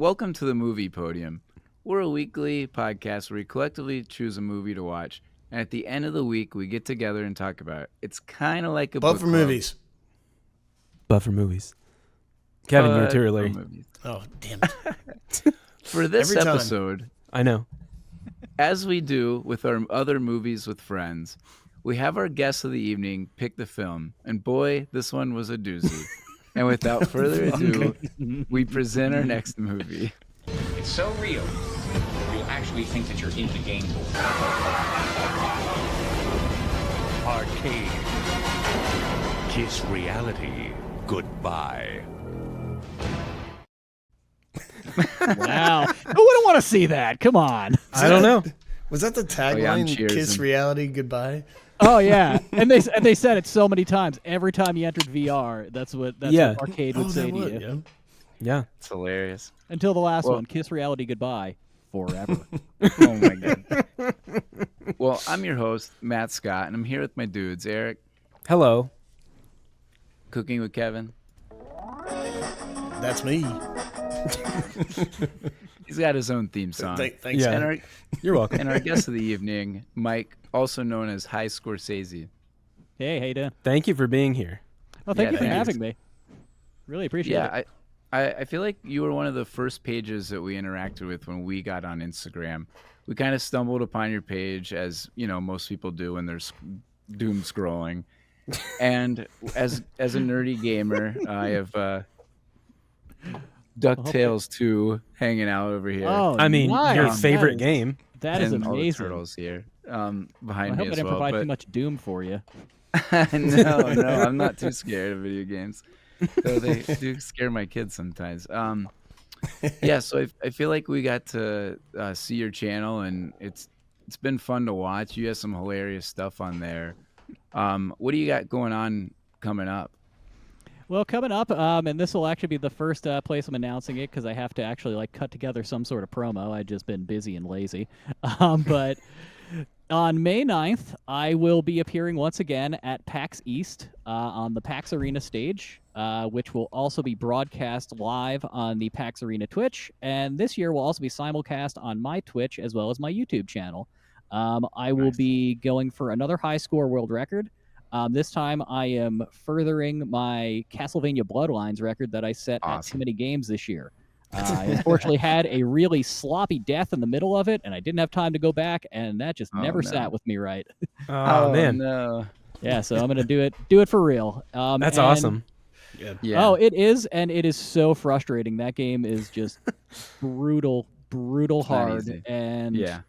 Welcome to the Movie Podium. We're a weekly podcast where we collectively choose a movie to watch, and at the end of the week, we get together and talk about it. It's kind of like a book for club. movies. But for movies. Kevin, you're too For early. movies. Oh, damn it. For this Every time. episode, I know. as we do with our other movies with friends, we have our guest of the evening pick the film, and boy, this one was a doozy. And without further ado, we present our next movie. It's so real, you'll actually think that you're in the game board. Arcade. Kiss reality goodbye. Wow. Who wouldn't want to see that? Come on. I don't know. Was that the I'm tagline? cheersing. Kiss reality goodbye. Oh yeah, and they said it so many times. Every time you entered VR, that's what Arcade would say to you. Yeah. Yeah. It's hilarious. Until the last Well- one, kiss reality goodbye forever. Oh my god. Well, I'm your host, Matt Scott, and I'm here with my dudes, Eric, Hello. Cooking with Kevin. That's me. He's got his own theme song. Thanks. Yeah. And You're welcome. our guest of the evening, Mike, also known as HighScoresese. Hey, how you doing? Thank you for being here. Oh, thank Yeah, you for thank you. having me. Really appreciate it. Yeah, I feel like you were one of the first pages that we interacted with when we got on Instagram. We kind of stumbled upon your page, as you know most people do when there's doom scrolling. And as a nerdy gamer, I have DuckTales 2 hanging out over here. Oh, I mean, nice. your That favorite is- game. That is and all the amazing. turtles here behind I me hope I as didn't well. provide But too much Doom for you. no, I'm not too scared of video games. Though they do scare my kids sometimes. Yeah, so I feel like we got to see your channel, and it's been fun to watch. You have some hilarious stuff on there. What do you got going on coming up? Well, coming up, and this will actually be the first place I'm announcing it because I have to actually cut together some sort of promo. I've just been busy and lazy. But on May 9th, I will be appearing once again at PAX East on the PAX Arena stage, which will also be broadcast live on the PAX Arena Twitch. And this year will also be simulcast on my Twitch as well as my YouTube channel. I will be going for another high score world record. This time I am furthering my Castlevania Bloodlines record that I set at too many games this year. I unfortunately had a really sloppy death in the middle of it, and I didn't have time to go back, and that just never sat with me right. Oh, man. No. Yeah, so I'm gonna do it for real. That's and- awesome. Yeah. Oh, it is, and it is so frustrating. That game is just brutal not hard, easy. and Yeah.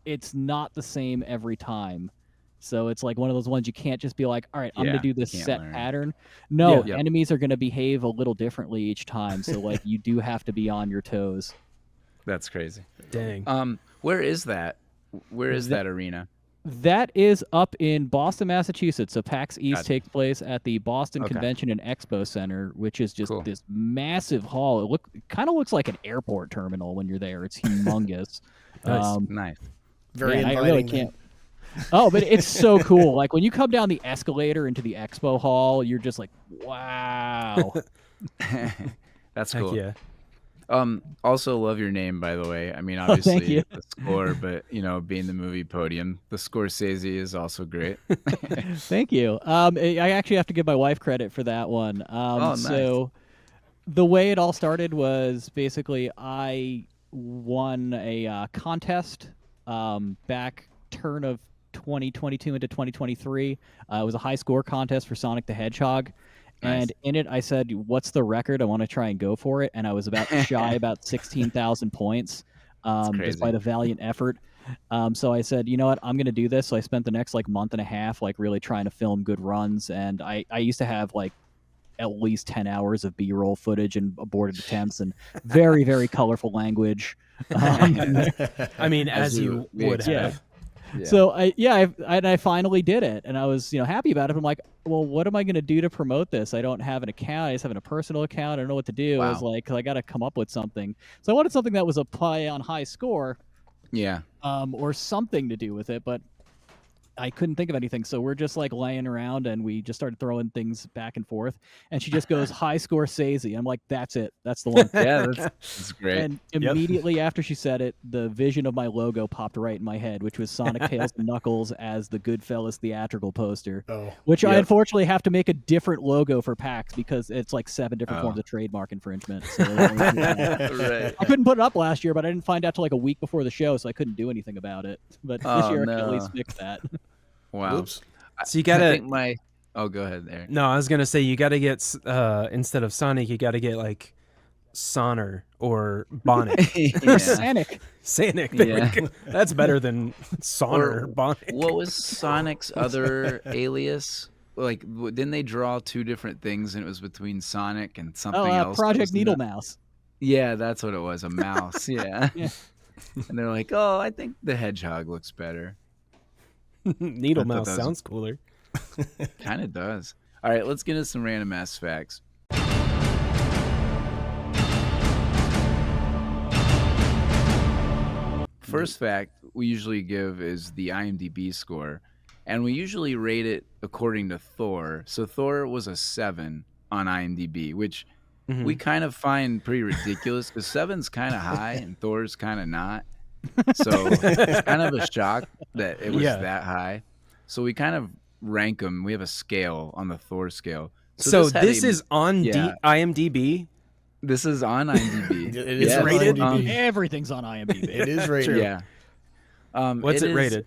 it's not the same every time. So it's like one of those ones you can't just be like, all right, I'm Yeah, going to do this can't set learn. pattern. No, Yeah. enemies are going to behave a little differently each time. So you do have to be on your toes. That's crazy. Dang. Where is that? Where is that arena? That is up in Boston, Massachusetts. So PAX East Gotcha. takes place at the Boston Okay. Convention and Expo Center, which is just Cool. this massive hall. It kind of looks like an airport terminal when you're there. It's humongous. Nice. Nice. Very man, inviting. I really can't. Oh, but it's so cool. Like when you come down the escalator into the expo hall, you're just like, wow. That's Heck cool. yeah. Also love your name, by the way. I mean, Oh, thank obviously you. the score, but being the movie Podium, the Scorsese is also great. Thank you. I actually have to give my wife credit for that one. Nice. So the way it all started was basically I won a contest back turn of 2022 into 2023. It was a high score contest for Sonic the Hedgehog. Nice. And in it, I said, what's the record? I want to try and go for it. And I was about about 16,000 points, crazy. despite a valiant effort. So I said, you know what, I'm going to do this. So I spent the next month and a half, really trying to film good runs. And I used to have at least 10 hours of B-roll footage and aborted attempts and very, very colorful language. I mean, as you would Yeah. have. Yeah. So I finally did it, and I was happy about it. I'm like, well, what am I going to do to promote this? I don't have an account. I just have a personal account. I don't know what to do. I was Wow. like, 'cause I got to come up with something. So I wanted something that was a play on high score, Yeah. or something to do with it. But I couldn't think of anything. So we're just like laying around and we just started throwing things back and forth. And she just goes, HighScoresese. I'm like, that's it. That's the one. Yeah, that's great. And immediately after she said it, the vision of my logo popped right in my head, which was Sonic, Tails, and Knuckles as the Goodfellas theatrical poster. Oh. Which I unfortunately have to make a different logo for PAX because it's like 7 different forms Oh. of trademark infringement. So I couldn't put it up last year, but I didn't find out till like a week before the show, so I couldn't do anything about it. But this year I can at least fix that. Wow. Whoops. So you I gotta. think oh, go ahead there. No, I was gonna say you gotta get instead of Sonic, you gotta get like Sonner or Bonnet. Yeah. Sonic. Sonic. There Yeah. we go. That's better than Sonner or Bonnet. What was Sonic's other alias? Like, didn't they draw 2 different things, and it was between Sonic and something else? Project Wasn't Needle it? Mouse. Yeah, that's what it was. A mouse. Yeah. Yeah. And they're like, "Oh, I think the hedgehog looks better." Needle I thought Mouse that was- sounds cooler. Kind of does. All right, let's get into some random ass facts. First fact we usually give is the IMDb score, and we usually rate it according to Thor. So Thor was a 7 on IMDb, which we kind of find pretty ridiculous because 7's kind of high and Thor's kind of not. So it's kind of a shock that it was that high. So we kind of rank them. We have a scale on the Thor scale. So had this a- is on yeah. IMDb. This is on IMDb. It is Yes, rated. Everything's on IMDb. It is rated. Yeah. What's it is rated?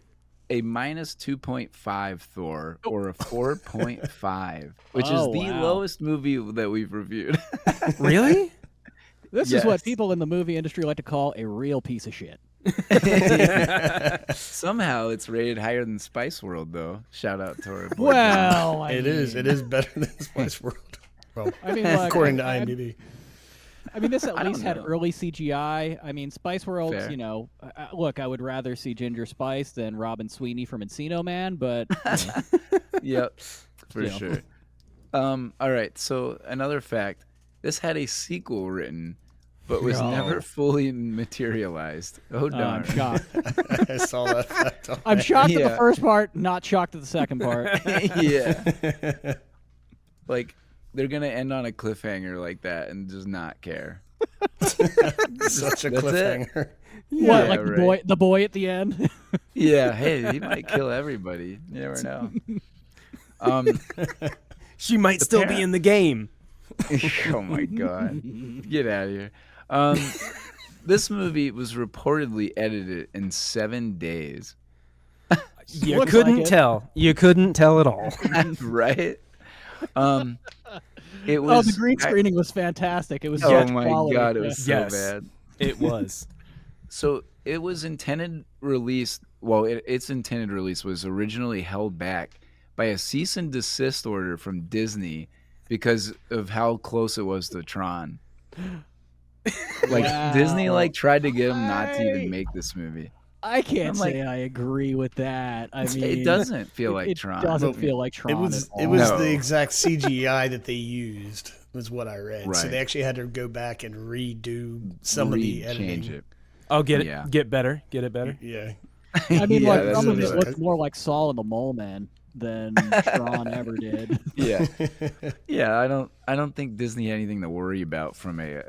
A minus 2.5 Thor or a 4.5, which is Oh, the wow. lowest movie that we've reviewed. Really? This is what Yes. people in the movie industry like to call a real piece of shit. Somehow it's rated higher than Spice World, though. Shout out to our boy John. Well, It is. It is better than Spice World. Well, I mean, like, according to IMDb. I mean, this at I don't least had know. early CGI. I mean, Spice World's, Fair. you know, look, I would rather see Ginger Spice than Robin Sweeney from Encino Man, but Yep, for Yeah. sure. All right, so another fact: this had a sequel written, but was Oh. never fully materialized. Oh darn! I'm shocked. I saw that fact. on I'm there. shocked at the Yeah. first part, not shocked at the second part. Yeah, like they're gonna end on a cliffhanger like that and just not care. Such a That's it. cliffhanger. What, Yeah, like right. the boy at the end? Yeah, hey, he might kill everybody. You never know. She might still be parent- in the game. Oh my god, get out of here. This movie was reportedly edited in 7 days. You Looks couldn't like it. tell. You couldn't tell at all. Right? It Oh, was. the green screening was fantastic. It was Oh such my quality. god, it was so Yes. bad. It was. So it was intended release. Well, its intended release was originally held back by a cease and desist order from Disney because of how close it was to Tron. Like Disney, like tried to get them not to even make this movie. I can't I'm like- say I agree with that. I mean, It doesn't feel like it Tron. doesn't But feel like Tron. It was. at all. It was No. the exact CGI that they used. Was what I read. So Right. they actually had to go back and redo some of the editing. Change it. Oh, get it. Yeah. Get better. Get it better. Yeah. I mean, Yeah, like that's some of what it it looked more like Saul and the Mole Man than Tron ever did. Yeah, yeah. I don't think Disney had anything to worry about from a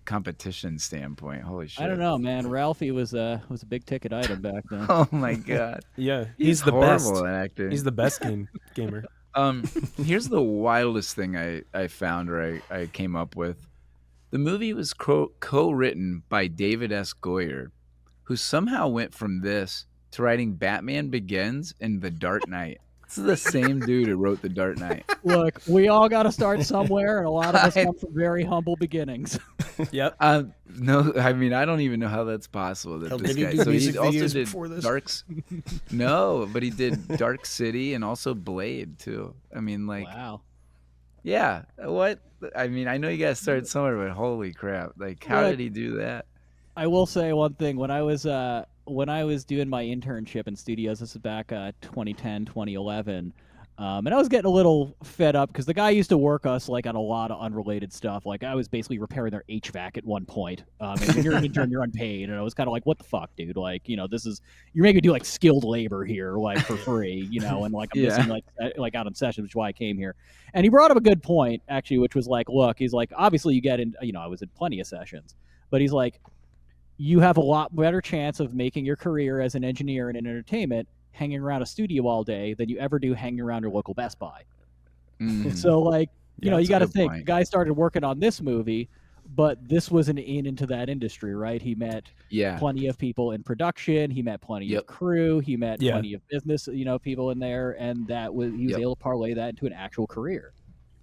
competition standpoint. Holy shit! I don't know, man. Ralphie was a big ticket item back then. Oh my god, Yeah, he's the horrible best. at acting. He's the best gamer. Here's the wildest thing I found or I came up with. The movie was co-written by David S. Goyer, who somehow went from this to writing Batman Begins and The Dark Knight. This is the same dude who wrote The Dark Knight. Look, we all got to start somewhere, and a lot of us I- come from very humble beginnings. Yep. No, I mean I don't even know how that's possible. That Hell, this did he guy. do So he music also videos did before this? Darks. No, but he did Dark City and also Blade too. I mean, like, Wow. yeah. What? I mean, I know you guys started somewhere, but holy crap! Like, how Look, did he do that? I will say one thing. When I was doing my internship in studios, this is back 2010, 2011. And I was getting a little fed up because the guy used to work us like on a lot of unrelated stuff. Like I was basically repairing their HVAC at one point. And when you're an intern, you're unpaid. And I was kind of like, what the fuck, dude? Like, this is, you're making me do like skilled labor here, like for free, and like I'm missing like out on sessions, which is why I came here. And he brought up a good point actually, which was like, look, he's like, obviously you get in, I was in plenty of sessions, but he's like, you have a lot better chance of making your career as an engineer and in entertainment hanging around a studio all day than you ever do hanging around your local Best Buy. So like, you got to think, the guy started working on this movie, but this was an into that industry, right? He met plenty of people in production. He met plenty of crew. He met plenty of business, people in there. And he was able to parlay that into an actual career.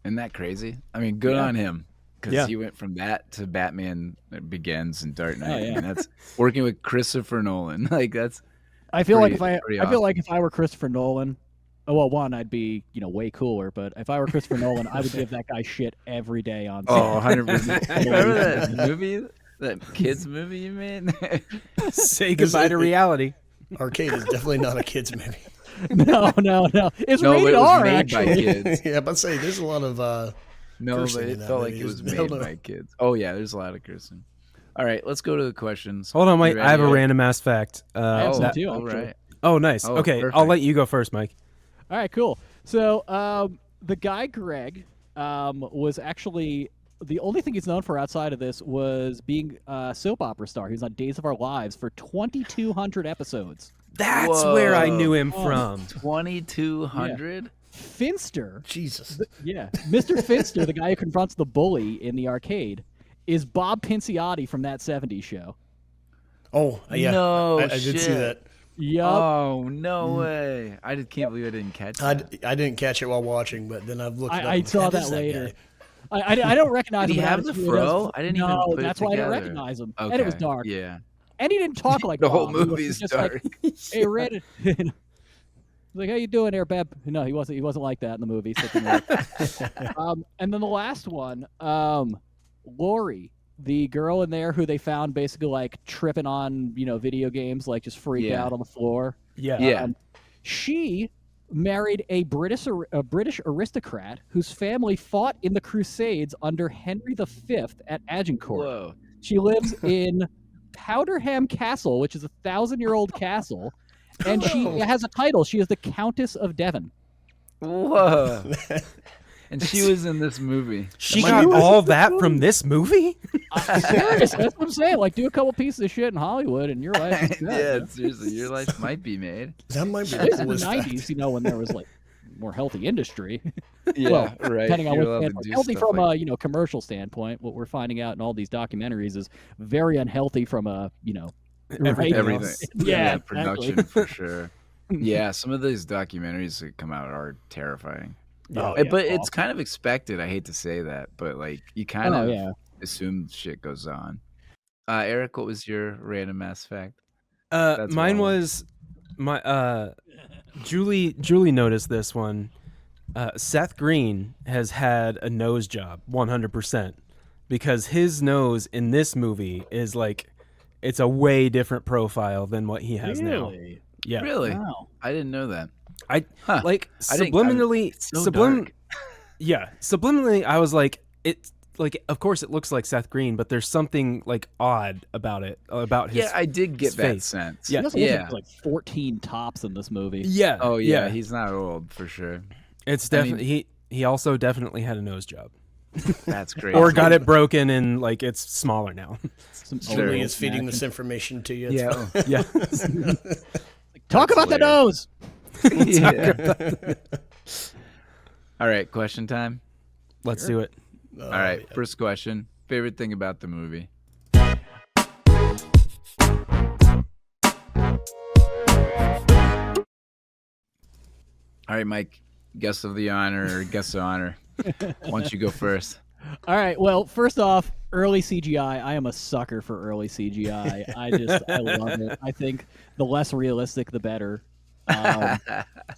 Isn't that crazy? I mean, good on him. Because he went from that to Batman Begins and Dark Knight. And that's working with Christopher Nolan. Like that's I feel like if I were Christopher Nolan, well, one, I'd be, way cooler, but if I were Christopher Nolan, I would give that guy shit every day on set. Oh, 100%. Remember that movie? That kids movie you made? Say goodbye to reality. Arcade is definitely not a kids movie. No. It's rated R, actually. By kids. Yeah, but say there's a lot of no, but it felt like it was made by kids. Oh yeah, there's a lot of cursing. All right, let's go to the questions. Hold on, Mike. I have a random ass fact. I have some too. All right. Oh, nice. Okay, perfect. I'll let you go first, Mike. All right, cool. So the guy Greg was actually the only thing he's known for outside of this was being a soap opera star. He was on Days of Our Lives for 2,200 episodes. That's where I knew him from. 2,200. Yeah. Finster. Jesus. Mr. Finster, the guy who confronts the bully in the arcade, is Bob Pinciotti from That 70s Show. Oh, yeah. No, I did see that. Yep. Oh, no way. I just can't believe I didn't catch that. I didn't catch it while watching, but then I've looked it up. I saw that later. I don't recognize him. Did he have the fro? I didn't even put that's it why I together. didn't recognize him. Okay. And it was dark. Yeah. And he didn't talk like the Bob. whole movie's just dark. Like, hey, Red. Like, how you doing there, Beb? No, he wasn't like that in the movie. And then the last one, Lori, the girl in there who they found basically like tripping on, video games, like just freaked out on the floor. Yeah. She married a British aristocrat whose family fought in the Crusades under Henry V at Agincourt. Whoa. She lives in Powderham Castle, which is a 1,000-year-old castle. And she has a title. She is the Countess of Devon. Whoa. And she was in this movie. She got all that from this movie? Serious. That's what I'm saying. Like, do a couple pieces of shit in Hollywood and your life is good. Yeah, seriously. Your life might be made. That might be in the 90s, when there was, like, more healthy industry. Yeah, well, right. Depending on You're what healthy from a, commercial standpoint. What we're finding out in all these documentaries is very unhealthy from a, everything. Yeah, production for sure. Yeah, some of these documentaries that come out are terrifying. But it's kind of expected. I hate to say that, but like you kind of assume shit goes on. Eric, what was your random ass fact? Mine was Julie noticed this one. Seth Green has had a nose job 100% because his nose in this movie is like it's a way different profile than what he has now. Yeah. Really? Wow. I didn't know that. Subliminally dark. Yeah, subliminally I was like of course it looks like Seth Green, but there's something like odd about it, about his I did get that face. sense. He also looks like 14 tops in this movie. Yeah. Oh yeah, he's not old for sure. It's definitely he also definitely had a nose job. That's great. Or got it broken and like it's smaller now. Julie is feeding this information to you. Yeah. Talk about the nose. All right, question time. Let's do it. All right, first question. Favorite thing about the movie? All right, Mike, guest of the honor or guest of honor. Why don't you go first? All right. Well, first off, early CGI. I am a sucker for early CGI. I love it. I think the less realistic, the better.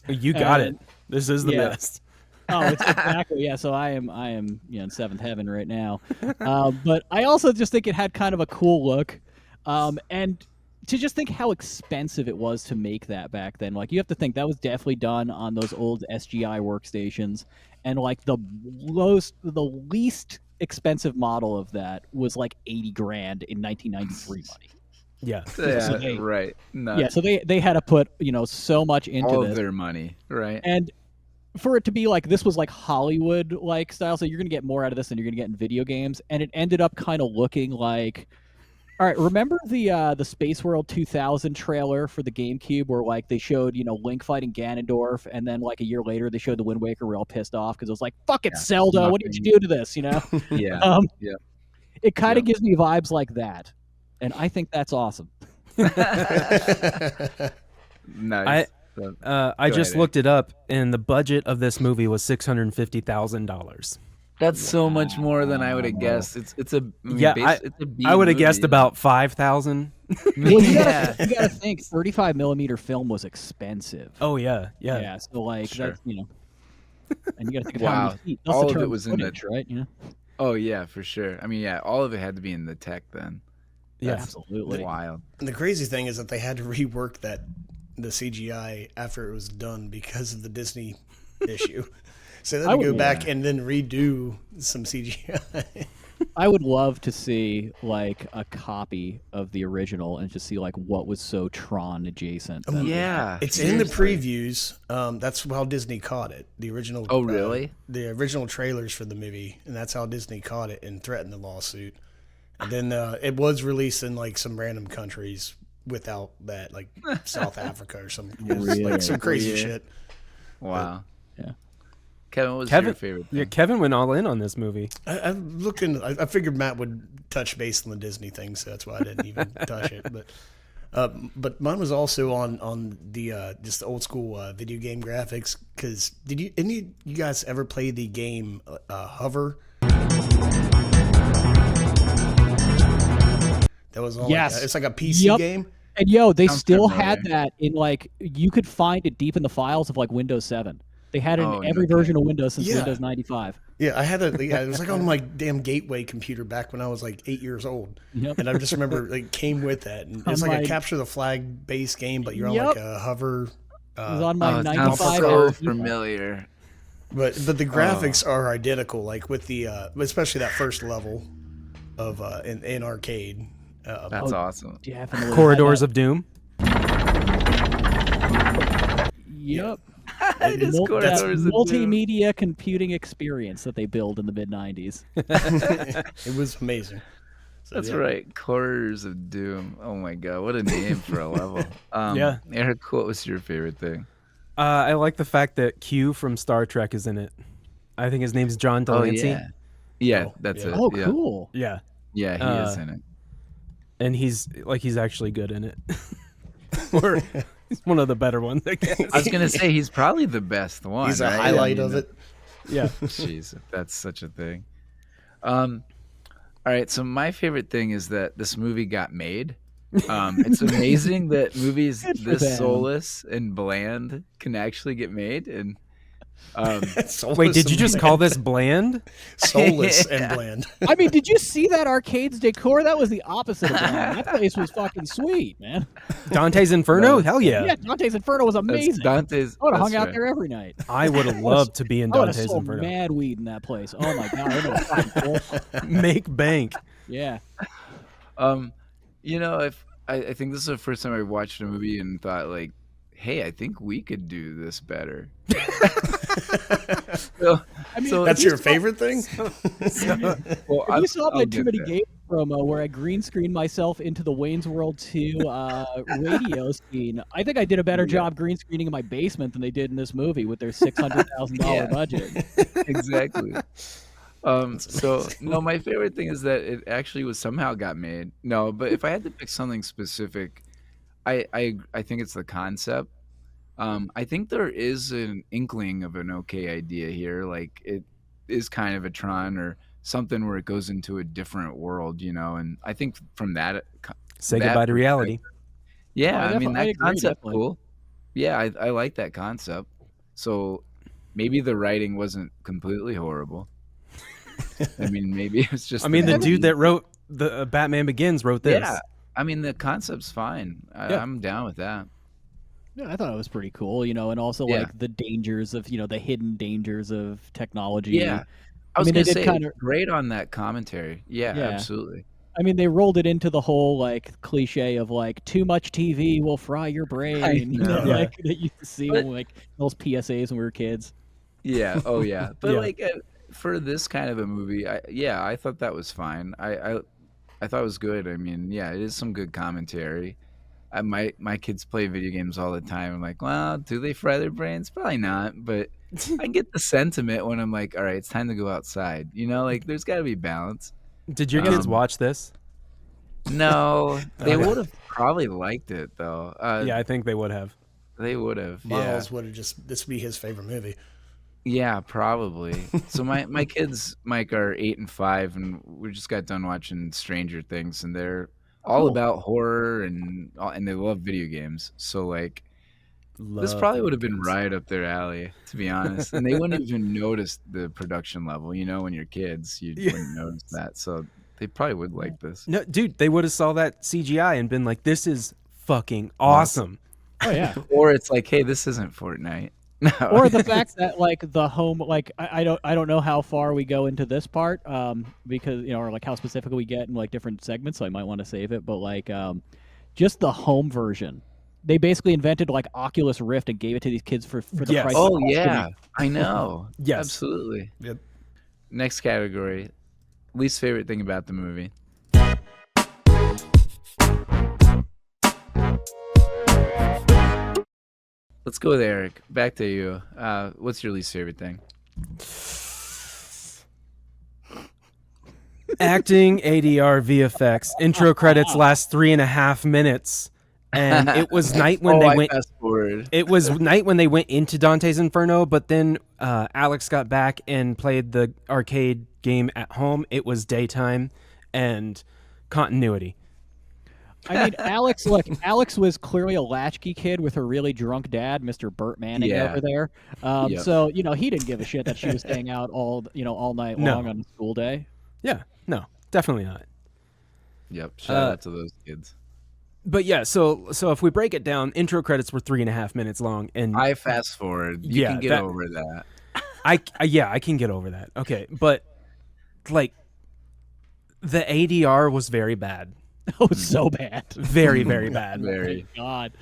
You got it. This is the best. Oh, it's exactly. Yeah. So I am in seventh heaven right now. But I also just think it had kind of a cool look. And to just think how expensive it was to make that back then. Like, you have to think that was definitely done on those old SGI workstations, and like the least expensive model of that was like 80 grand in 1993 money. Yeah. Yeah, right. Nuts. Yeah, so they had to put, so much into all this. of their money, right? And for it to be like, this was like Hollywood like style, so you're gonna get more out of this than you're gonna get in video games, and it ended up kind of looking like, all right, remember the Space World 2000 trailer for the GameCube where like they showed Link fighting Ganondorf, and then like a year later they showed the Wind Waker. We're all pissed off because it was like, fuck it, Zelda, what did you do to this? Yeah. Yeah. It kind of gives me vibes like that, and I think that's awesome. Nice. I just looked it up, and the budget of this movie was $650,000. That's so much more than I would have guessed. It's a I would have guessed about 5,000. Well, Yeah. you gotta think 35 millimeter film was expensive. Oh yeah. Yeah, so like Sure. that's and you gotta think of Wow. how many feet. That's All the of term it was in the- footage, right? Oh yeah, for sure. I mean, yeah, all of it had to be in the tech then. Yeah. Absolutely. Wild. And the crazy thing is that they had to rework the CGI after it was done because of the Disney issue. So they had to go back and then redo some CGI. I would love to see like a copy of the original and just see like what was so Tron adjacent. that- Yeah. It's in the previews. That's how Disney caught it. The original. Oh, really? The original trailers for the movie, and that's how Disney caught it and threatened the lawsuit. And then it was released in like some random countries without that, like South Africa or some like some crazy Weird. shit. Wow. Yeah. Kevin, what was your favorite thing? Yeah, Kevin went all in on this movie. I'm looking. I figured Matt would touch base on the Disney thing, so that's why I didn't even touch it. But mine was also on the just the old school video game graphics. Because any of you guys ever play the game Hover? That was on Yes. it's like a PC game. And they Sounds still familiar. had that in like, you could find it deep in the files of like Windows 7. They had it Oh, in every no version of Windows since Yeah. Windows 95. Yeah, I had it. Yeah, it was like on my damn Gateway computer back when I was like 8 years old. Yep. And I just remember it came with that. And it's On like my- a capture the flag based game, but you're on Yep. like a hover. It was on my Oh, it sounds 95. so RC. familiar. But the graphics are identical, like with the especially that first level of in arcade. That's awesome. Definitely. Corridors of Doom. Yep. It is That Corridors of Doom. multimedia computing experience that they build in the mid 90s. It was amazing. So, That's yeah. right. Corridors of Doom. Oh my god, what a name for a level. Yeah. Eric, what was your favorite thing? I like the fact that Q from Star Trek is in it. I think his name's John Delancey. yeah. Yeah, Oh, that's yeah. it. Oh, yeah. cool. Yeah. Yeah, he is in it. And he's actually good in it. Or he's one of the better ones, I guess. I was gonna say he's probably the best one. He's a right? highlight I mean, of it. Yeah. Jeez, if that's such a thing. All right, so my favorite thing is that this movie got made. It's amazing that movies Good for this them. soulless and bland can actually get made. And Wait, did you just call this bland? soulless and bland? I mean, did you see that arcade's decor? That was the opposite of that. That place was fucking sweet, man. Dante's Inferno? Hell Yeah, yeah. Dante's Inferno was that's amazing. Dante's. I would have hung that's out right. there every night. I would have loved to be in I would have Dante's sold Inferno. mad weed in that place. Oh my god, I know fucking cool. Make bank. Yeah. If I think this is the first time I watched a movie and thought like, hey, I think we could do this better. I mean, So That's you your saw- favorite thing? well, You saw my I'll Too get Many there. Games promo where I green screened myself into the Wayne's World 2 radio scene. I think I did a better job green screening in my basement than they did in this movie with their $600,000 Yeah. budget. Exactly. So no, my favorite thing is that it actually was somehow got made. No, but if I had to pick something specific, I think it's the concept. I think there is an inkling of an okay idea here. Like it is kind of a Tron or something where it goes into a different world, and I think from that, Say that goodbye to reality. yeah, I I mean defi- I that agree, concept definitely. cool. Yeah, I like that concept. So maybe the writing wasn't completely horrible. I mean, maybe it was just. I mean, the movie. dude that wrote the Batman Begins wrote this. Yeah, I mean, the concept's fine. Yeah. I'm down with that. Yeah, I thought it was pretty cool, and also Yeah. like the dangers of, the hidden dangers of technology. Yeah. I I was mean, gonna they did say kind of, great on that commentary. Yeah, yeah. absolutely. I mean, they rolled it into the whole like cliche of like too much TV will fry your brain, know. Yeah. like that you used to see But- when, like those PSAs when we were kids. Yeah. Oh yeah. But Yeah. like for this kind of a movie, I thought that was fine. I thought it was good. I mean, yeah, it is some good commentary. My kids play video games all the time. I'm like, well, do they fry their brains? Probably not. But I get the sentiment when I'm like, all right, it's time to go outside. Like there's got to be balance. Did your kids Um, watch this? No, they Okay. would have probably liked it though. Yeah, I think they would have. They would have. Yeah. Miles would have this would be his favorite movie. Yeah, probably. So my kids, Mike, are 8 and 5, and we just got done watching Stranger Things, and they're all Cool. about horror and they love video games. So like, this Love probably would video have been games. right up their alley, to be honest. And they wouldn't even notice the production level. When you're kids, you Yeah. wouldn't notice that. So they probably would like this. No, dude, they would have saw that CGI and been like, "This is fucking awesome." Oh yeah. Or it's like, hey, this isn't Fortnite. No. Or the fact that like the home, like I don't know how far we go into this part, because or like how specific we get in like different segments, so I might want to save it. But like, just the home version, they basically invented like Oculus Rift and gave it to these kids for the Yes. price. Oh of yeah, I know. Yes. Absolutely. Yep. Next category, least favorite thing about the movie. Let's go with Eric. Back to you. What's your least favorite thing? Acting, ADR, VFX. Intro credits last 3.5 minutes, and it was night when they I went. fast forward. It was night when they went into Dante's Inferno, but then Alex got back and played the arcade game at home. It was daytime, and continuity. I mean, Alex was clearly a latchkey kid with her really drunk dad, Mr. Burt Manning Yeah. over there. Yep. So he didn't give a shit that she was staying out all night No. long on a school day. Yeah, no, definitely not. Yep. Shout out to those kids. But yeah, so if we break it down, intro credits were 3.5 minutes long, and I fast forward. You Yeah, can get that- over that. I can get over that. Okay, but like the ADR was very bad, Oh, so bad. very very bad. Very. God.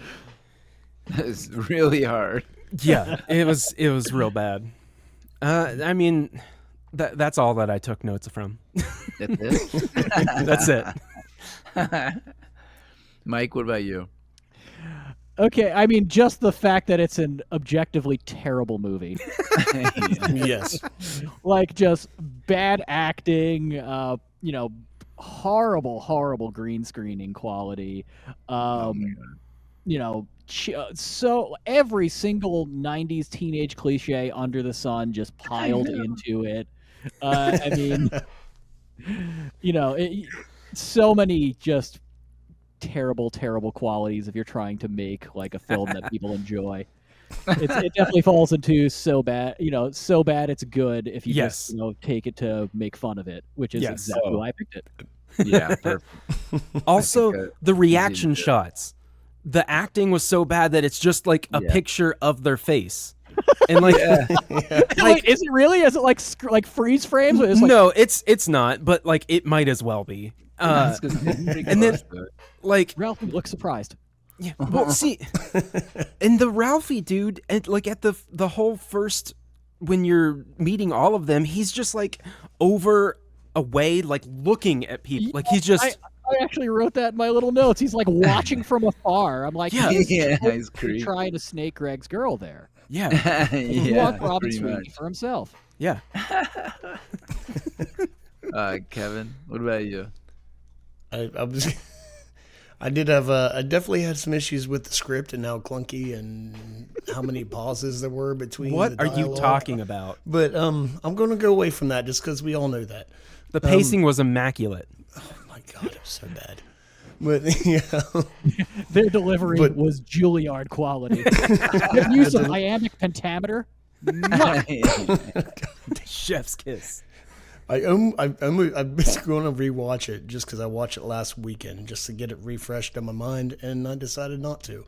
It's really hard. Yeah, it was real bad. I mean, that's all that I took notes from. That's it. That's it. Mike, what about you? Okay, I mean, just the fact that it's an objectively terrible movie. Yes. Like, just bad acting, horrible green screening quality. Oh So every single 90s teenage cliche under the sun just piled into it. I mean, so many just terrible qualities if you're trying to make like a film that people enjoy. It definitely falls into so bad it's good if you Yes. just take it to make fun of it, which is Yes. exactly why I picked it. Yeah, perfect. Also, think, the reaction do it. shots. The acting was so bad that it's just like a Yeah. picture of their face, and like Like, is it really? Is it like freeze frames? Or is it like, no, it's not, but like it might as well be. It's 'cause it's pretty and then- close to it. Like Ralphie looks surprised. yeah, well, see, and the Ralphie dude, and like at the whole first when you're meeting all of them, he's just like over away, like looking at people, like he's just. I actually wrote that in my little notes. He's like watching from afar. I'm like, Yeah. he's Yeah, totally he's creepy. trying to snake Greg's girl there. Yeah, You Yeah, want Robin pretty Sweeney much. for himself. yeah. Kevin, what about you? I was. I did have. I definitely had some issues with the script and how clunky and how many pauses there were between. What the are you dialogue. talking about? But I'm going to go away from that just because we all know that. The pacing was immaculate. Oh my god, it was so bad. But yeah, Their delivery But- was Juilliard quality. The use of iambic pentameter. Chef's kiss. I'm going to rewatch it just because I watched it last weekend just to get it refreshed in my mind, and I decided not to.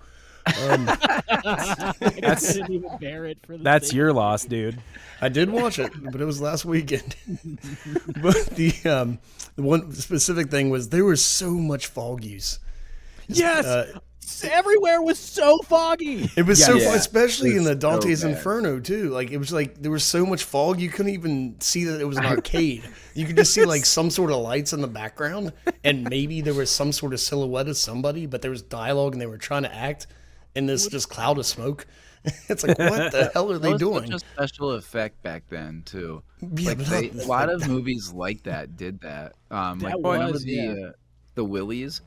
I couldn't even bear it for the That's sake your of loss, dude. I did watch it, but it was last weekend. But the one specific thing was there was so much fog use. Yes, everywhere was so foggy. It was especially It in was the Dante's so bad. Inferno too. Like it was like there was so much fog you couldn't even see that it was an arcade. You could just see like some sort of lights in the background, and maybe there was some sort of silhouette of somebody, but there was dialogue and they were trying to act in this just cloud of smoke. It's like, what the hell are That they was doing? such a special effect back then too. Yeah, Like but a lot of movies like that did that. Like remember was, the Willies?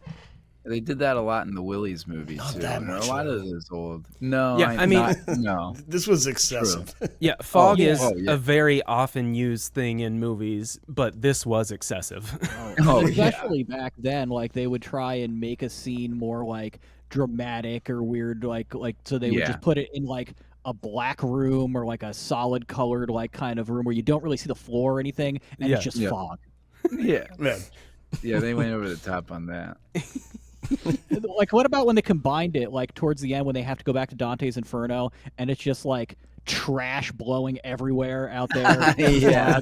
They did that a lot in the Willies movie Not too. that And much, a lot though. of it is old. No, Yeah, I mean- no. This was excessive. Yeah, fog yeah. is Oh, yeah. a very often used thing in movies, but this was excessive. Oh, yeah. Especially back then, like they would try and make a scene more like dramatic or weird, like so they would Yeah. just put it in like a black room or like a solid colored like kind of room where you don't really see the floor or anything, and Yeah. it's just Yeah. fog. Yeah, Man, yeah. They went over the top on that. Like, what about when they combined it, like towards the end when they have to go back to Dante's Inferno and it's just like trash blowing everywhere out there? Yeah.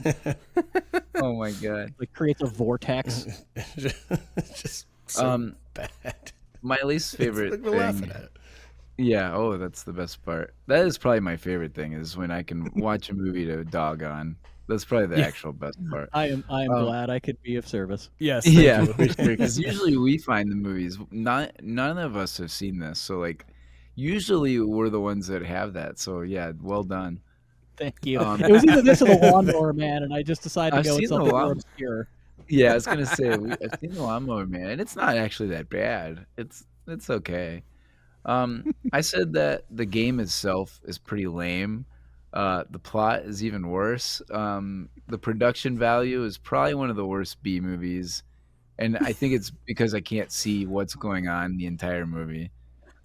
Oh my god. Like creates a vortex. just so bad. My least favorite Like we're laughing thing. at it. Yeah. Oh, that's the best part. That is probably my favorite thing is when I can watch a movie to dog on. That's probably the actual best part. I am glad I could be of service. Yes. Yeah, for sure. Because usually we find the movies. None of us have seen this, so like, usually we're the ones that have that. So yeah, well done. Thank you. Um, It was either this or the Lawnmower Man, and I just decided to I've go with seen the something more Lawn- obscure. Yeah, I was gonna say I've seen the Lawnmower Man, and it's not actually that bad. It's okay. I said that the game itself is pretty lame. The plot is even worse. The production value is probably one of the worst B movies, and I think it's because I can't see what's going on in the entire movie.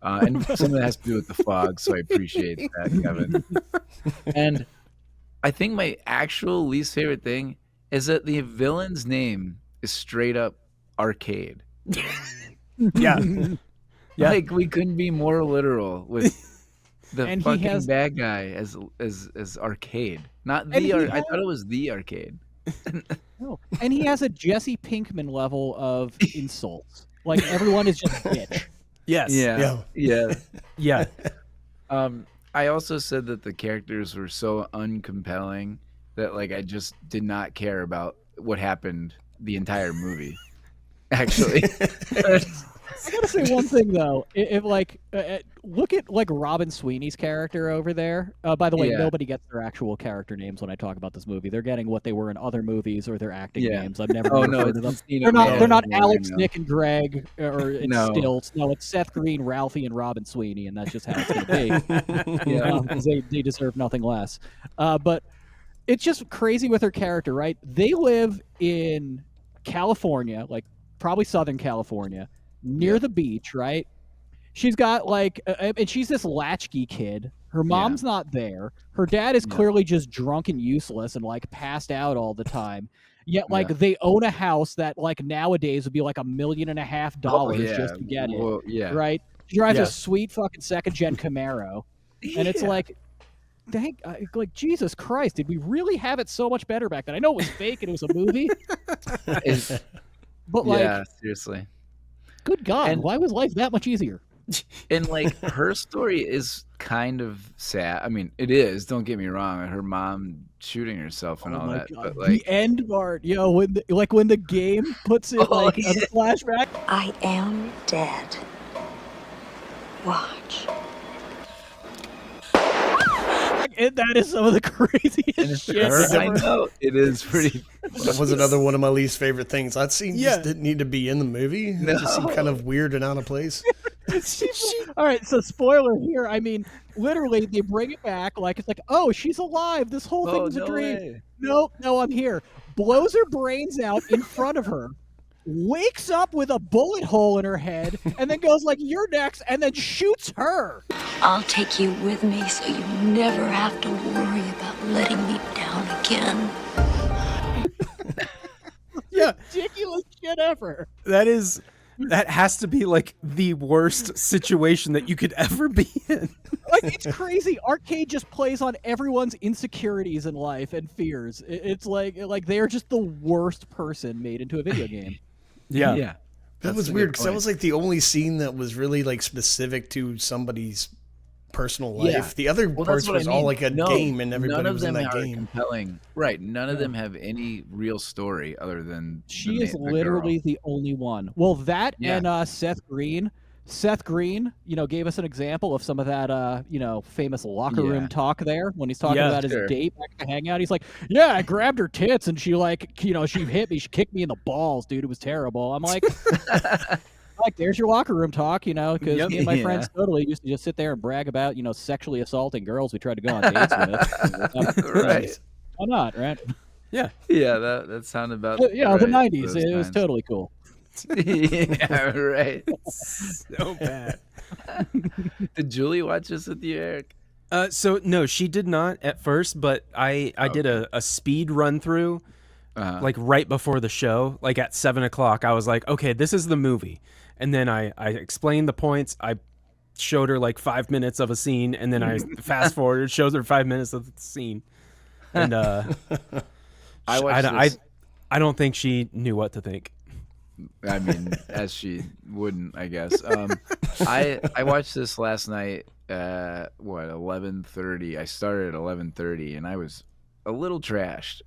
And some of that has to do with the fog, so I appreciate that, Kevin. And I think my actual least favorite thing is that the villain's name is straight up arcade. Yeah. Yeah. Like we couldn't be more literal with the And he fucking has- bad guy as arcade, not And the. he I has- thought it was the arcade. No. And he has a Jesse Pinkman level of insults. Like everyone is just bitch. Yes. Yeah, yeah. Yeah. I also said that the characters were so uncompelling that like I just did not care about what happened the entire movie. Actually, I gotta say one thing though. If like look at like Robin Sweeney's character over there. By the way, Yeah. nobody gets their actual character names when I talk about this movie. They're getting what they were in other movies or their acting Yeah. names. I've never oh referred no, to it's them. Christina They're not. Bale They're not right Alex, now. Nick, and Greg, or it's No. Stilts. No, it's Seth Green, Ralphie, and Robin Sweeney, and that's just how it's gonna be. Yeah. 'Cause they deserve nothing less. But it's just crazy with her character, right? They live in California, like probably Southern California, near the beach, right? She's got like, and she's this latchkey kid. Her mom's not there. Her dad is No. clearly just drunk and useless and like passed out all the time. Yet, like, Yeah. they own a house that, like, nowadays would be like $1.5 million just to get it. Well, yeah. Right? She drives Yeah. a sweet fucking second-gen Camaro, and it's Yeah. like, like Jesus Christ, did we really have it so much better back then? I know it was fake and it was a movie, It's- but like, yeah, seriously. good God, And- why was life that much easier? And like her story is kind of sad. I mean, it is. Don't get me wrong. Her mom shooting herself and Oh all my that. God. But like, The end part, when the game puts it Oh, like yeah. as a flashback. I am dead. Watch. That is some of the craziest and it's shit. her, I ever. know it is pretty. That was another one of my least favorite things. That scene Yeah. just didn't need to be in the movie. It just seemed kind of weird and out of place. All right, so spoiler here. I mean, literally, they bring it back like it's like, oh, she's alive. This whole thing Oh, was a no dream. way. No, I'm here. Blows her brains out in front of her. Wakes up with a bullet hole in her head, and then goes like, "You're next," and then shoots her. I'll take you with me so you never have to worry about letting me down again. shit ever. That has to be like the worst situation that you could ever be in. Like, it's crazy. Arcade just plays on everyone's insecurities in life and fears. It's like they're just the worst person made into a video game. Yeah. Yeah. That was weird because that was like the only scene that was really like specific to somebody's personal life. Yeah. The other Well, parts that's what was I all mean. like a No, game, and everybody none of was in them that are game. compelling. Right. None of them have any real story other than She the is girl. literally the only one. Well, that Yeah. and Seth Green. Seth Green, gave us an example of some of that, famous locker room Yeah. talk there when he's talking Yeah, about his sure. date back at the hangout. He's like, "Yeah, I grabbed her tits and she she hit me, she kicked me in the balls, dude. It was terrible." I'm like, there's your locker room talk, because Yep. me and my Yeah. friends totally used to just sit there and brag about, sexually assaulting girls we tried to go on dates with. Right. Why not, right? Yeah. Yeah, that sounded about The right, 90s. those It was times. totally cool. Yeah, right. So bad. Did Julie watch this with you, Eric? So no, she did not at first, but I did a speed run through like right before the show, like at 7:00. I was like, okay, this is the movie. And then I explained the points. I showed her like 5 minutes of a scene, and then I fast forwarded, shows her 5 minutes of the scene. And I don't think she knew what to think. I mean, as she wouldn't, I guess. I watched this last night. 11:30. I started at 11:30, and I was a little trashed.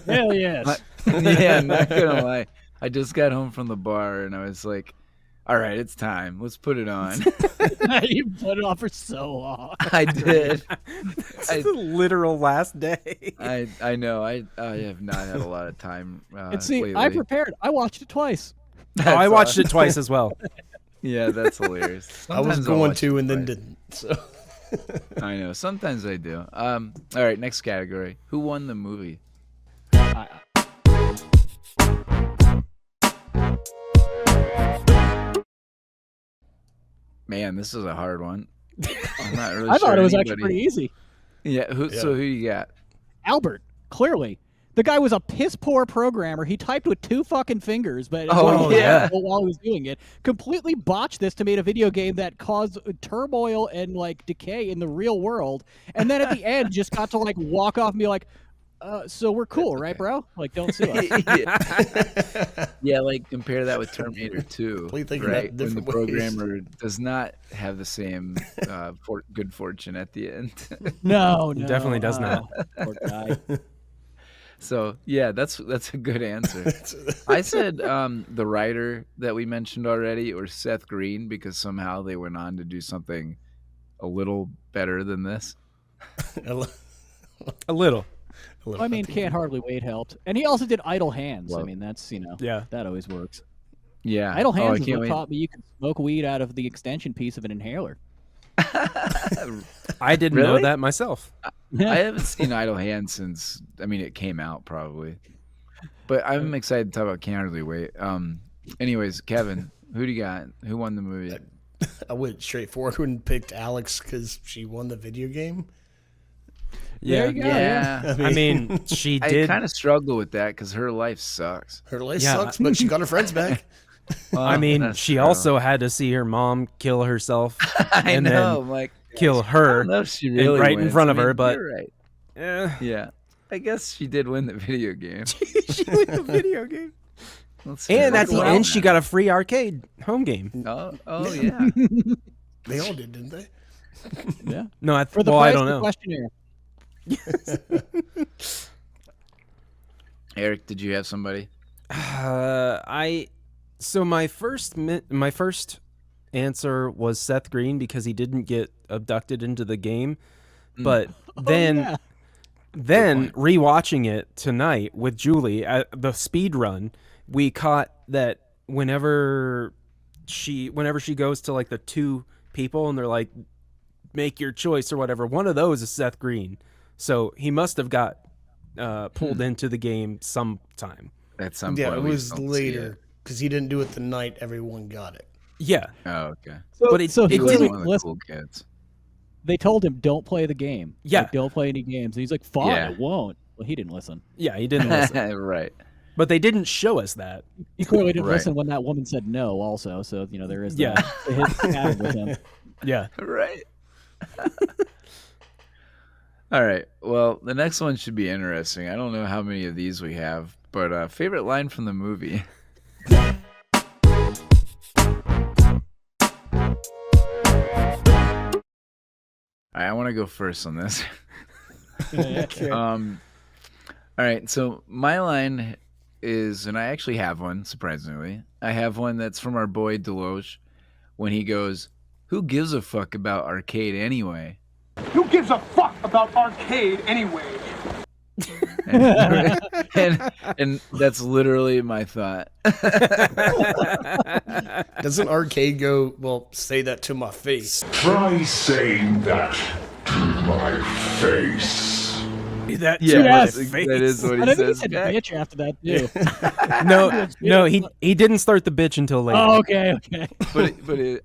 Hell yes. Yeah, not gonna lie. I just got home from the bar, and I was like, "All right, it's time. Let's put it on." You put it off for so long. I did. It's the literal last day. I know. I have not had a lot of time. And see, lately. I prepared. I watched it twice. I watched it twice as well. Yeah, that's hilarious. I was Sometimes I'll going watch to it and then twice. didn't. So I know. Sometimes I do. All right, next category. Who won the movie? Man, this is a hard one. I'm not really I sure thought it was actually anybody- pretty easy. Yeah. So who you got? Albert, clearly. The guy was a piss poor programmer. He typed with 2 fucking fingers, but Oh, yeah. while he was doing it, completely botched this to make a video game that caused turmoil and decay in the real world. And then at the end, just got to walk off and be like, "So we're cool, right, bro? Don't sue us." Yeah, compare that with Terminator 2, Completely right? When the different ways. programmer does not have the same good fortune at the end. No, Definitely does not. Poor guy. So yeah, that's a good answer. I said the writer that we mentioned already, or Seth Green, because somehow they went on to do something a little better than this. A little. I mean, Can't Hardly Wait helped. And he also did Idle Hands. I Well, mean, that's, Yeah. that always works. Yeah, Idle Oh, I Hands is can't what wait. taught me you can smoke weed out of the extension piece of an inhaler. I didn't know Really? that myself. I haven't seen Idle Hands since. I mean, it came out probably, but I'm excited to talk about Can't Hardly Wait. Anyways, Kevin, who do you got? Who won the movie? I went straight forward and picked Alex because she won the video game. There you go. Yeah, I mean, she I did. kind of struggle with that because her life sucks. Her life Yeah. sucks, but she got her friends back. I mean, That's she true. also had to see her mom kill herself I and know, then like kill I her. don't know if she really right in wins. front I of her, mean, but- you're right. Eh. Yeah, I guess she did win the video game. She won the video game. Let's And figure at the it out, end, she man. got a free arcade home game. Oh yeah. They all did, didn't they? Yeah. No, For the well, I price don't of the know. questionnaire. Eric, did you have somebody? So my first answer was Seth Green because he didn't get abducted into the game, but then yeah. then rewatching it tonight with Julie at the speed run, we caught that whenever she goes to like the 2 people and they're like, make your choice or whatever, one of those is Seth Green. So he must have got pulled into the game sometime. At some Yeah, point, it we was don't see later because he didn't do it the night everyone got it. Yeah, Oh, okay. but it, so it he He was didn't. one of the listen. cool kids. They told him, don't play the game. Yeah. Don't play any games. And he's like, fine, Yeah. I won't. Well, he didn't listen. Yeah, he didn't listen. Right. But they didn't show us that. He clearly didn't Right. listen when that woman said no. Also, so there is Yeah. that. It hit pattern with him. Yeah. Right. All right. Well, the next one should be interesting. I don't know how many of these we have, but favorite line from the movie. All right, I want to go first on this. All right, so my line is, and I actually have one, surprisingly. I have one that's from our boy Deloche when he goes, "Who gives a fuck about arcade anyway?" Who gives a fuck about arcade anyway? And that's literally my thought. Doesn't arcade go, well, say that to my face? Try saying that to my face. That Yeah, Yes. that is what I he think he says. said back. bitch after that too. No, he didn't start the bitch until later. Oh, okay.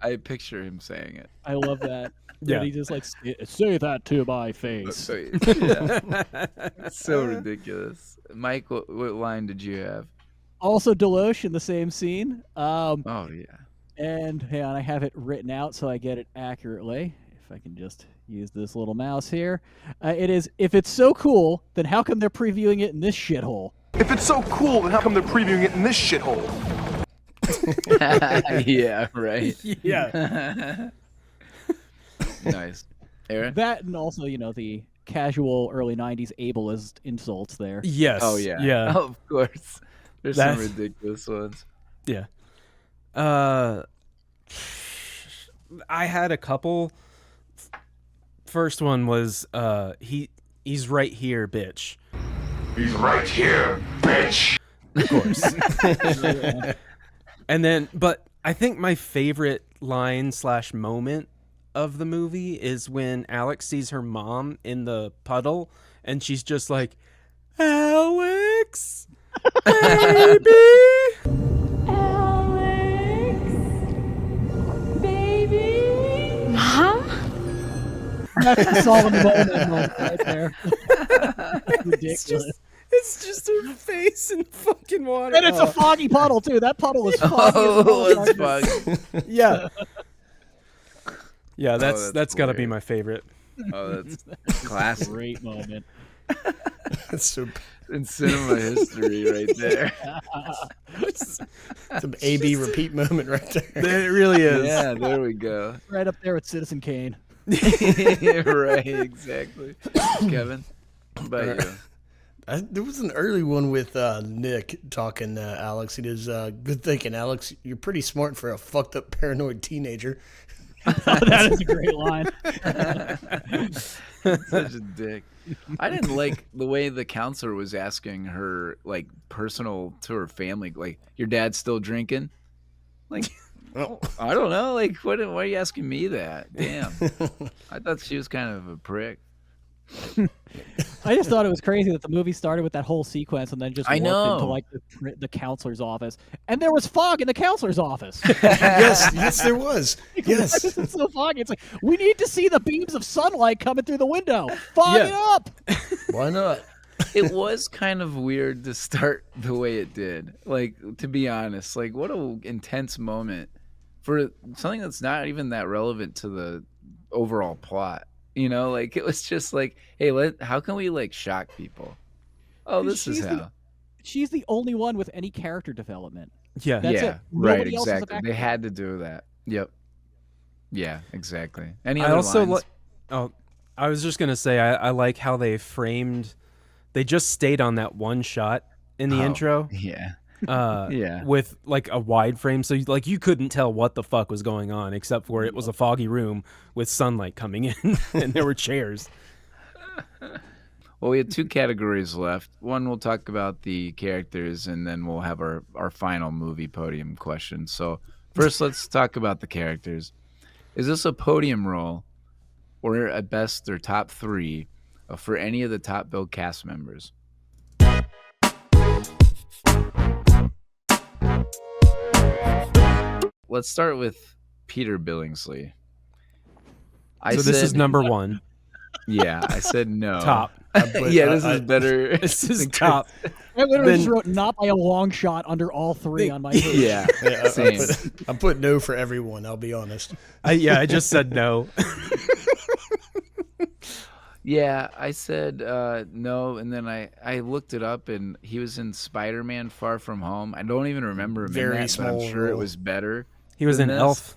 I picture him saying it. I love that. Yeah. Yeah, he just like say that to my face. So, yeah. It's so ridiculous. Mike, what line did you have? Also, Deloche in the same scene. Oh yeah. And hang on, I have it written out so I get it accurately. If I can just use this little mouse here. It is, if it's so cool, then how come they're previewing it in this shithole? If it's so cool, then how come they're previewing it in this shithole? Yeah, right. Yeah. Nice. Aaron? That and also, the casual early 90s ableist insults there. Yes. Oh yeah. Yeah. Oh, of course. There's That's- some ridiculous ones. Yeah. I had a couple. First one was he's right here, bitch. He's right here, bitch. Of course. And then, but I think my favorite line / moment of the movie is when Alex sees her mom in the puddle, and she's just like, "Alex, baby." That's a solid moment right there. Ridiculous. It's just her face in fucking water. And it's a foggy puddle too. That puddle is foggy. Oh, as it's well. fun. Yeah. Yeah, that's that's got to be hilarious. my favorite. Oh, that's classic Great moment. That's some in cinema history right there. AB repeat moment right there. It really is. Yeah, there we go. Right up there with Citizen Kane. Right, exactly. Kevin, what about you? There was an early one with Nick talking to Alex. He does, good thinking, Alex. You're pretty smart for a fucked up paranoid teenager. That is a great line. Such a dick. I didn't like the way the counselor was asking her, like, personal to her family, like, your dad's still drinking? Like, I don't know. Like, why are you asking me that? Damn. I thought she was kind of a prick. I just thought it was crazy that the movie started with that whole sequence and then just I warped know. into like the counselor's office, and there was fog in the counselor's office. yes, there was. Yes. It's so foggy. It's like we need to see the beams of sunlight coming through the window. Fog it up. Why not? It was kind of weird to start the way it did. Like, to be honest, like, what an intense moment for something that's not even that relevant to the overall plot. You know, like, it was just like, hey, how can we, like, shock people? Oh, this is how. She's the only one with any character development. Yeah. That's Yeah, it. right, Nobody else is a exactly. They background. had to do that. Yep. Yeah, exactly. Any I other also lines? I was just gonna say I like how they framed. They just stayed on that one shot in the Oh, intro. Yeah. Yeah, with like a wide frame, so you couldn't tell what the fuck was going on, except for it was a foggy room with sunlight coming in, and there were chairs. Well, we have two categories left. One, we'll talk about the characters, and then we'll have our final movie podium question. So first, let's talk about the characters. Is this a podium role, or at best their top three, for any of the top billed cast members? Let's start with Peter Billingsley. So this is number one. Yeah, I said no. Top. Yeah, this is better. This is top. I literally just Then- wrote not by a long shot under all three on my page. Yeah, same. I put no for everyone. I'll be honest. I just said no. Yeah, I said no, and then I looked it up, and he was in Spider-Man: Far From Home. I don't even remember him Very in that, but I'm small sure it role. was better. He was than in this. Elf.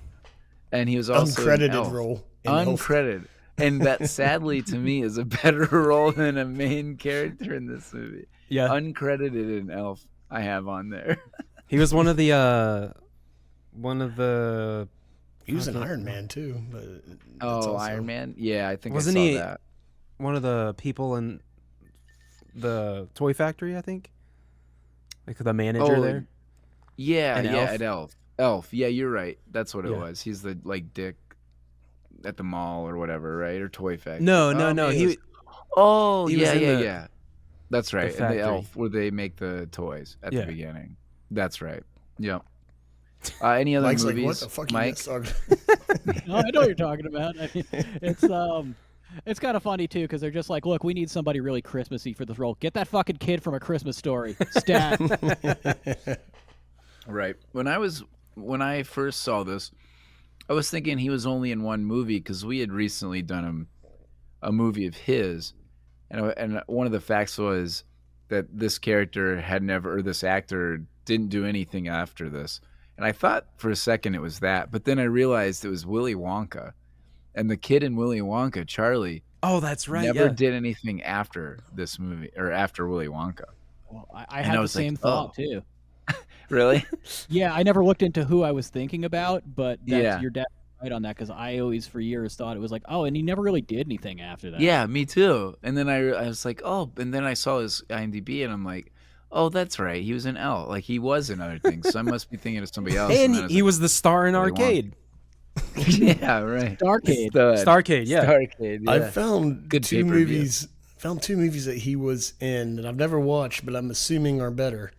And he was also in Uncredited Elf. role. in Elf. Uncredited. And that, sadly, to me, is a better role than a main character in this movie. Yeah. Uncredited in Elf, I have on there. He was one of the He was in Iron Man too. But that's Oh, also- Iron Man? Yeah, I think Wasn't I saw he- that. one of the people in the toy factory, I think. Like the manager Oh, there. Yeah, And yeah, Elf? at Elf. Elf, yeah, you're right. That's what it Yeah. was. He's the, like, dick at the mall or whatever, right? Or toy factory. No. maybe it He was- Oh, he was yeah, in yeah, the- yeah. That's right. In factory. the Elf, where they make the toys at Yeah. the beginning. That's right. Yep. Any other Mike's like, movies? what the fuck Mike? you guys talking? No, I know what you're talking about. I mean, it's kind of funny too because they're just like, look, we need somebody really Christmassy for this role. Get that fucking kid from A Christmas Story. Stat. Right. When I first saw this, I was thinking he was only in one movie because we had recently done a movie of his, and one of the facts was that this character had never, or this actor didn't do anything after this. And I thought for a second it was that, but then I realized it was Willy Wonka, and the kid in Willy Wonka, Charlie, Oh, that's right. never yeah. did anything after this movie or after Willy Wonka. Well, I And had I the was like, same thought oh. too. Really? Yeah, I never looked into who I was thinking about, but Yeah. you're definitely right on that because I always for years thought it was like, oh, and he never really did anything after that. Yeah, me too. And then I was like, oh, and then I saw his IMDb, and I'm like, oh, that's right, he was in L. Like he was in other things, so I must be thinking of somebody else. And then I he was the star in Willy Wonka. Arcade. like, yeah, right. Starcade. Starcade, yeah. Starcade. Yeah. I found Good two pay-per-view. movies. Found two movies that he was in that I've never watched, but I'm assuming are better.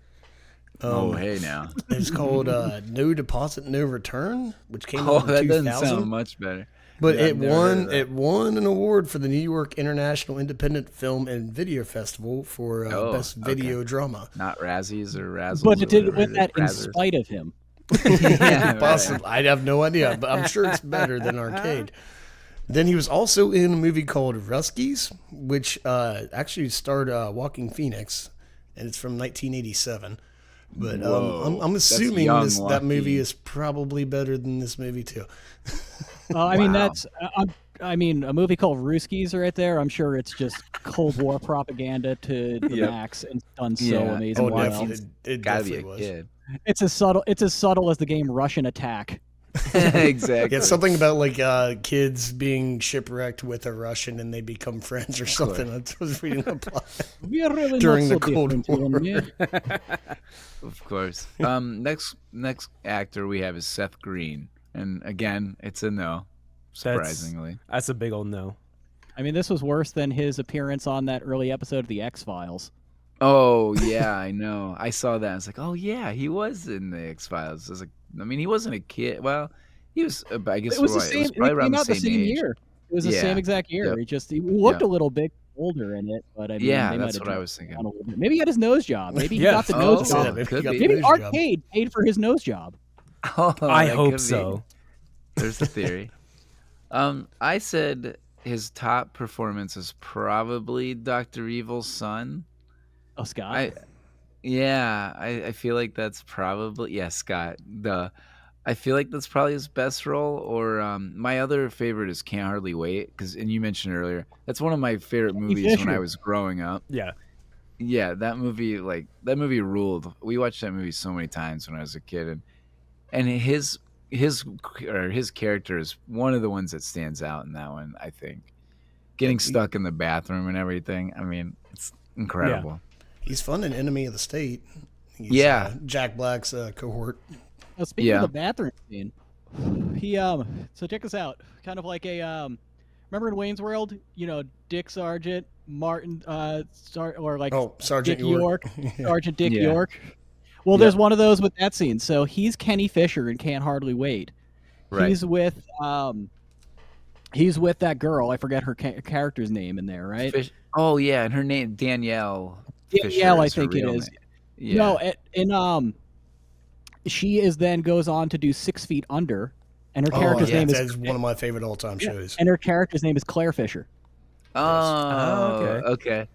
Oh, hey now. It's called No Deposit, No Return, which came Oh, out in that 2000. doesn't sound much better. But Yeah, I've never heard of that. it won an award for the New York International Independent Film and Video Festival for Best Video Drama. Not Razzies or Razzles. But or it did whatever win it that in is. Razzers. spite of him. Yeah, right. Possibly. I have no idea, but I'm sure it's better than Arcade. Then he was also in a movie called Ruskies, which actually starred Joaquin Phoenix, and it's from 1987. But Whoa, I'm that's assuming young that movie Joaquin. is probably better than this movie too. I mean, Wow. that's. I mean, a movie called Ruskies right there. I'm sure it's just Cold War propaganda to the Yep. max and done so Yeah. amazing. Oh, well. definitely. It Gotta be a definitely was. kid. It's as subtle as the game Russian Attack. Exactly. Yeah, something about like kids being shipwrecked with a Russian and they become friends or something. I was reading the plot. We are really During not the so Cold different, you and me. Of course. Next actor we have is Seth Green, and again, it's a no. Surprisingly. That's a big old no. I mean, this was worse than his appearance on that early episode of the X-Files. Oh yeah, I know. I saw that. I was like, oh yeah, he was in the X Files. I was like, I mean, he wasn't a kid. Well, he was. I guess It was the right, same. It was It probably came around out the the same same age. year. It was the Yeah. same exact year. Yep. He looked Yep. a little bit older in it, but I mean, Yeah, they might that's have what I dropped was thinking. down a little bit. Maybe he got his nose job. Maybe he Yeah. got the Oh, nose Yeah, job. maybe could he got be. the Maybe nose job. Arcade paid for his nose job. Oh, I that hope could be. so. There's the theory. I said his top performance is probably Dr. Evil's son. Oh, Scott. I feel like that's probably Scott. I feel like that's probably his best role. Or my other favorite is Can't Hardly Wait, and you mentioned earlier that's one of my favorite movies when I Fisher. was growing up. Yeah. Yeah, that movie ruled. We watched that movie so many times when I was a kid, and his character is one of the ones that stands out in that one. I think getting stuck in the bathroom and everything. I mean, it's incredible. He's fun in Enemy of the State. He's, Yeah. Jack Black's cohort. Now, speaking Yeah. of the bathroom scene, he so check this out. Kind of like a remember in Wayne's World, Dick Sargent, Martin or like Sergeant Dick York. Sergeant Dick Yeah. York. Well, there's one of those with that scene. So he's Kenny Fisher and Can't Hardly Wait. Right. He's with that girl. I forget her character's name in there, right? Oh yeah, and her name Danielle. Danielle, Fisher I is her think it real is. name. Yeah. No, and she is then goes on to do 6 Feet Under, and her Oh, character's yeah, name is that's one of my favorite all-time shows. and her character's name is Claire Fisher. Oh, okay. okay.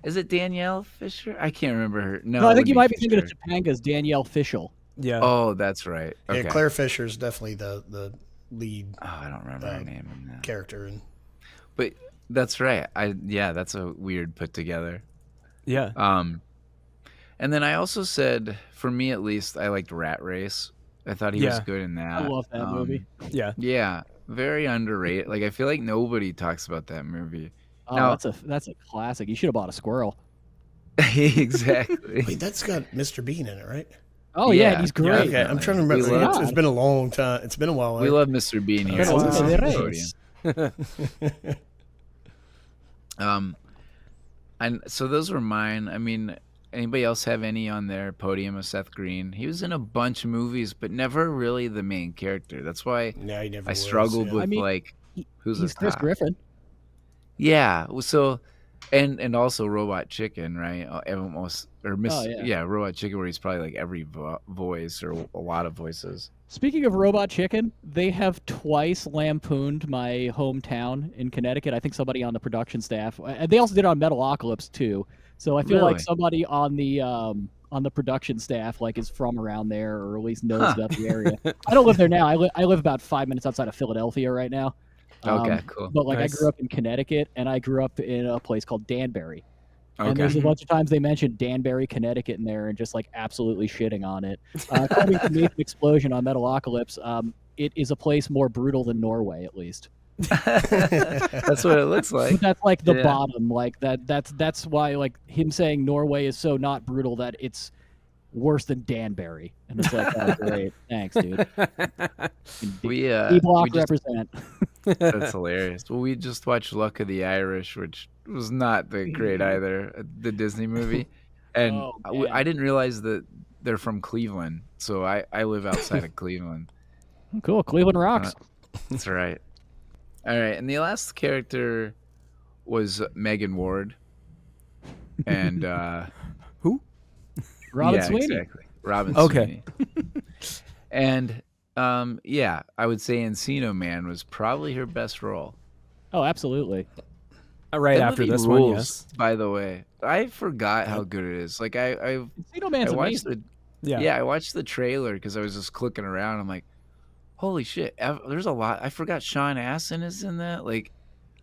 Is it Danielle Fisher? I can't remember her. No, No, I it think would you be might be thinking of Fisher. Topanga's Danielle Fishel. Yeah. Oh, that's right. Okay. Yeah, Claire Fisher is definitely the lead Oh, I don't remember her name in that. character. And But that's right. Yeah, that's a weird put together. Yeah. And then I also said, for me at least, I liked Rat Race. I thought he was Yeah. good in that. I love that movie. Yeah. Yeah, very underrated. Like I feel like nobody talks about that movie. Oh, Now- that's a classic. You should have bought a squirrel. Exactly. wait, that's got Mr. Bean in it, right? Oh yeah, Yeah, he's yeah, great. Okay, I'm trying to remember. We love- It's been a long time. It's been a while. We love Mr. Bean here. That's on awesome. the Podium. And so those were mine. I mean, anybody else have any on their podium of Seth Green? He was in a bunch of movies, but never really the main character. That's why No, he never I was, struggled yeah. with I mean, like who's He's the Chris top? Griffin. Yeah. So, and also Robot Chicken, right? Almost or Miss. Oh, yeah. Yeah, Robot Chicken, where he's probably like every voice or a lot of voices. Speaking of Robot Chicken, they have twice lampooned my hometown in Connecticut. I think somebody on the production staff. And they also did it on Metalocalypse too. So I feel Really? like somebody on the production staff like is from around there, or at least knows about the area. I don't live there now. I live about 5 minutes outside of Philadelphia right now. Okay, cool. But like Nice. I grew up in Connecticut, and I grew up in a place called Danbury. And Okay. there's a bunch of times they mentioned Danbury, Connecticut in there and just like absolutely shitting on it. According to Nathan Explosion on Metalocalypse, it is a place more brutal than Norway, at least. That's what it looks like. But that's like the Yeah. bottom. Like that's why like him saying Norway is so not brutal that it's worse than Danbury. And it's like, oh great. Thanks, dude. We D-block we just- represent. That's hilarious. Well, we just watched Luck of the Irish, which was not the great either, the Disney movie. And Oh, I man. didn't realize that they're from Cleveland. So I live outside of Cleveland. Cool. Cleveland rocks. That's right. All right. And the last character was Megan Ward. And Who? Robin yeah, Sweeney. Exactly. Robin Okay. Sweeney. And yeah, I would say Encino Man was probably her best role. Oh, absolutely. Right That after movie this rules, one, yes. By the way, I forgot how good it is. Like I Encino Man's watched amazing. yeah, I watched the trailer because I was just clicking around. I'm like, holy shit, there's a lot. I forgot Sean Astin is in that. Like,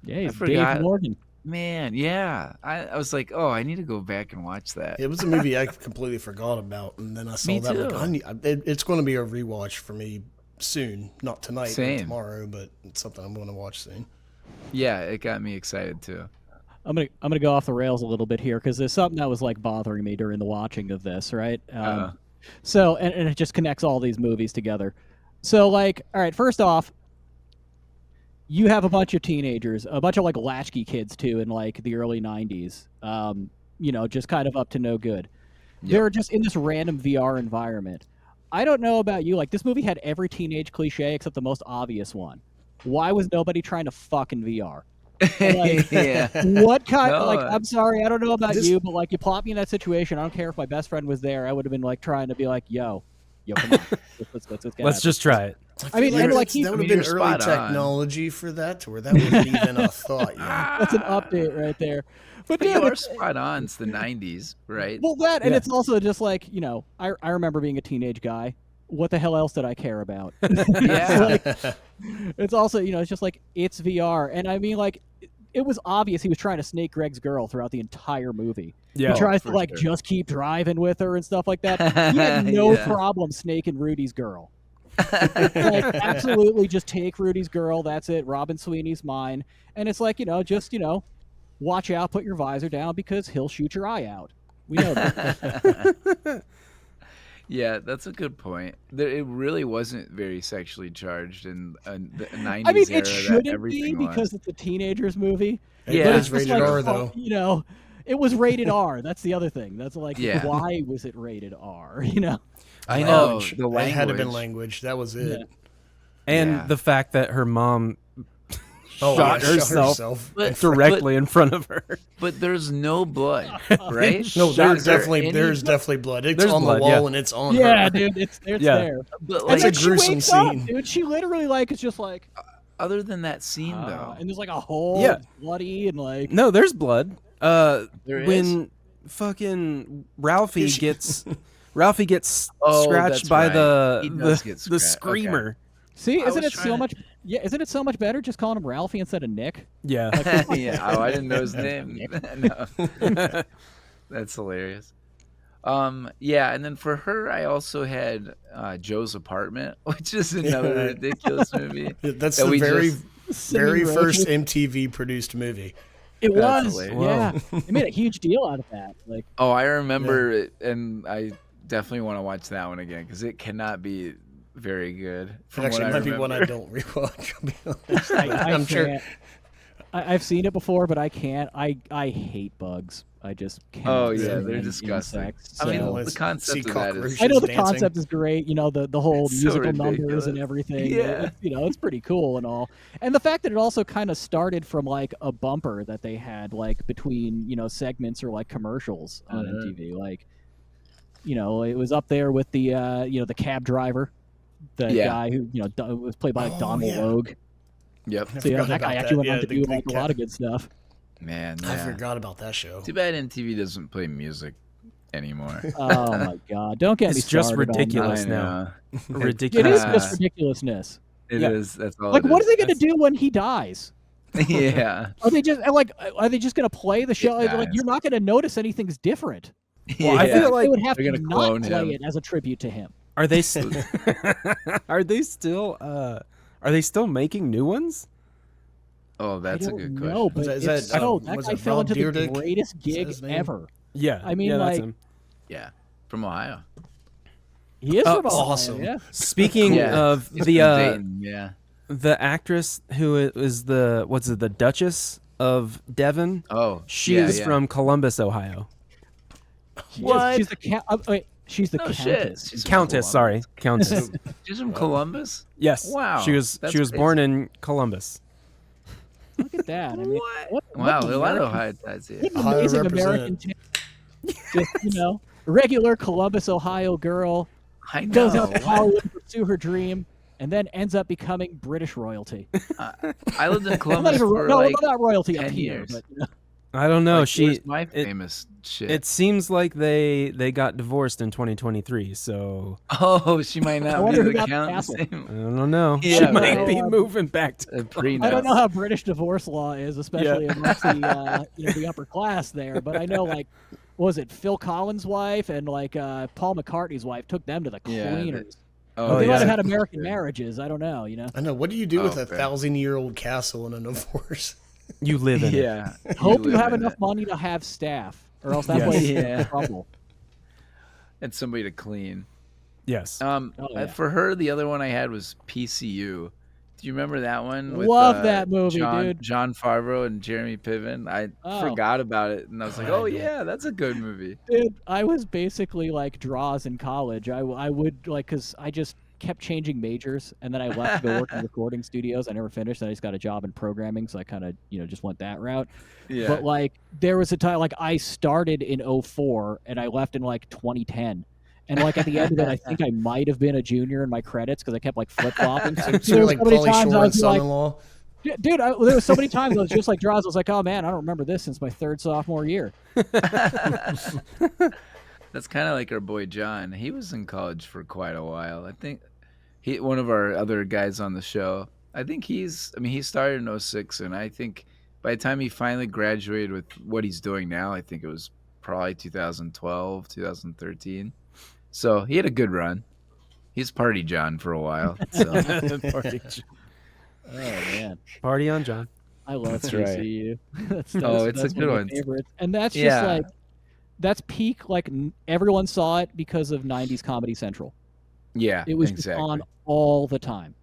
Yeah, he's forgot. Dave Morgan. man, yeah. I was like, oh, I need to go back and watch that. It was a movie I completely forgot about, and then I saw Me that. Like, too. it's going to be a rewatch for me soon. Not tonight, Same. or tomorrow, but it's something I'm going to watch soon. Yeah, it got me excited too. I'm gonna go off the rails a little bit here because there's something that was like bothering me during the watching of this, right? So and it just connects all these movies together. So like, all right, first off, you have a bunch of teenagers, a bunch of like latchkey kids too, in like the early '90s. You know, just kind of up to no good. They're just in this random VR environment. I don't know about you, like this movie had every teenage cliche except the most obvious one. Why was nobody trying to fuck in VR? Like, yeah. what kind? No, like, I'm sorry, I don't know about This- you, but like, you plot me in that situation. I don't care if my best friend was there. I would have been like trying to be like, yo, come on, let's get Let's at just try it. I mean, feel and, like, that's- he- that would I have mean, been you're early spot on. technology for that, to where that wasn't even a thought. You know? That's an update right there. But But dude, you are it's- spot on. It's the '90s, right? well, that and Yeah. it's also just like, you know, I remember being a teenage guy. What the hell else did I care about? Yeah. Like, it's also, you know, it's just like it's VR, and I mean, like, it was obvious he was trying to snake Greg's girl throughout the entire movie. Yeah. He tries to for like sure. just keep driving with her and stuff like that. He had no Yeah. problem snaking Rudy's girl. Like, absolutely, just take Rudy's girl. That's it. Robin Sweeney's mine. And it's like, you know, just, you know, watch out, put your visor down because he'll shoot your eye out. We know that. Yeah, that's a good point. It really wasn't very sexually charged in the '90s I mean, era. it shouldn't that be everything was. because it's a teenager's movie. It Yeah. But is it's just rated like, R though. you know, it was rated R. That's the other thing. That's like, Yeah. why was it rated R? You know? I know Language. the It had to have been language. language. That was it. Yeah. And Yeah. the fact that her mom shot yeah, herself But- directly in front of her. But there's no blood, right? No, there's Is there definitely any there's blood? definitely blood. It's There's on blood, the wall yeah. and it's on Yeah, her. dude, it's Yeah. there. But And like, then a she gruesome wakes up, scene. dude. She literally like is just like, other than that scene, though, and there's like a hole, Yeah. it's bloody, and like, No, there's blood. There When fucking Ralphie gets Oh, scratched that's by right. He does get the scratched. screamer. see, I isn't was it so trying to- much? Yeah, isn't it so much better just calling him Ralphie instead of Nick? Yeah. yeah. Oh, I didn't know his name. No. That's hilarious. Yeah, and then for her, I also had Joe's Apartment, which is another ridiculous movie. That's that the we very just- very Singing first Roaches. MTV produced movie. It That's was, hilarious. yeah. They made a huge deal out of that. Like, Oh, I remember it, and I definitely want to watch that one again because it cannot be very good. From Actually, what it I might be one I remember. don't rewatch. I'll be honest. I I'm sure. can't. I've seen it before, but I can't. I hate bugs. I just can't. Oh yeah, stand they're disgusting. insects, I mean, so- the Let's see concept of that is cockroaches. I know the dancing. concept is great. You know the whole It's so musical numbers ridiculous. and everything. Yeah. You know, it's pretty cool and all. And the fact that it also kind of started from like a bumper that they had like between segments or like commercials on MTV. Like, it was up there with the the cab driver, the Yeah. guy who was played by like Donald yeah. Logue. Yep. So yeah, forgot that guy about actually that. went on Yeah, to the do like a lot of good stuff. Man, I yeah. forgot about that show. Too bad MTV doesn't play music anymore. Oh my god! Don't get me It's just started on that. ridiculous I now. know. It Ridiculous. is just ridiculousness. It Yeah. is. That's all. Like, it what are is. they going to do when he dies? Yeah. Are they just going to play the show? Like, dies. you're not going to notice anything's different. Well, I Yeah. feel like They would have they're to gonna not clone play him. it as a tribute to him. Are they are they still making new ones? Oh, that's I a don't good know, question. but Is if that, so, that was guy it fell Rob into the Dyrdek? greatest Is that gig his name? ever. Yeah. I mean, yeah, that's like- him. Yeah, from Ohio. He is Oh, from Ohio, awesome. Yeah. Speaking Yeah. of He's the from Dayton, yeah. the actress who is the Duchess of Devon, Oh, she's yeah. from Columbus, Ohio. What? She's the wait, she's the No shit. countess. She's from Countess, sorry, Columbus. Countess. She's from Columbus. Yes. Wow, She was that's born crazy. in Columbus. Look at that. I mean, what Wow, a lot of American- Ohio ties here. What an Ohio amazing represent. American Just, regular Columbus, Ohio girl I know. goes out to what? Hollywood to pursue her dream and then ends up becoming British royalty. I lived in Not Columbus even, for no, like not royalty up 10 here, years. but I don't know. like, she where's my it, famous shit. it seems like they got divorced in 2023, so Oh, she might I not wonder be who the got the count. castle. I don't know. Yeah, she right. might be moving back to Prenup. I don't know how British divorce law is, especially amongst the the upper class there. But I know, like, what was it Phil Collins' wife and like Paul McCartney's wife took them to the Yeah, cleaners. Oh, They might yeah. have had American marriages. I don't know. I know. What do you do with a Okay. 1,000-year-old castle in a divorce? You live in it. Yeah. Hope you live have in enough it. money to have staff, or else that Yes. place is Yeah. in trouble. And somebody to clean. Yes. Oh, yeah. For her, the other one I had was PCU. Do you remember that one? With, Love that movie, John, dude. John Favreau and Jeremy Piven. I Oh. forgot about it, and I was like, I "Oh don't. yeah, that's a good movie." Dude, I was basically like draws in college. I would like, because I just kept changing majors, and then I left to go work in recording studios. I never finished. I just got a job in programming, so I kind of just went that route. Yeah. But like, there was a time like I started in 04 and I left in like 2010. And like at the end of it, I think I might have been a junior in my credits because I kept like flip flopping. So you're like Pauly Shore and like, son-in-law? dude, there was so many times I was just like draws. I was like, oh man, I don't remember this since my third sophomore year. That's kind of like our boy John. He was in college for quite a while. I think one of our other guys on the show. I think he started in 06, and I think by the time he finally graduated with what he's doing now, I think it was probably 2012, 2013. So he had a good run. He's Party John for a while. So. Party, Oh man, party on, John. I love That's right. PCU. that's, It's a that's good one one. of my favorites. And that's just Yeah. like that's peak. Like everyone saw it because of '90s Comedy Central. Yeah, It was just exactly. on all the time.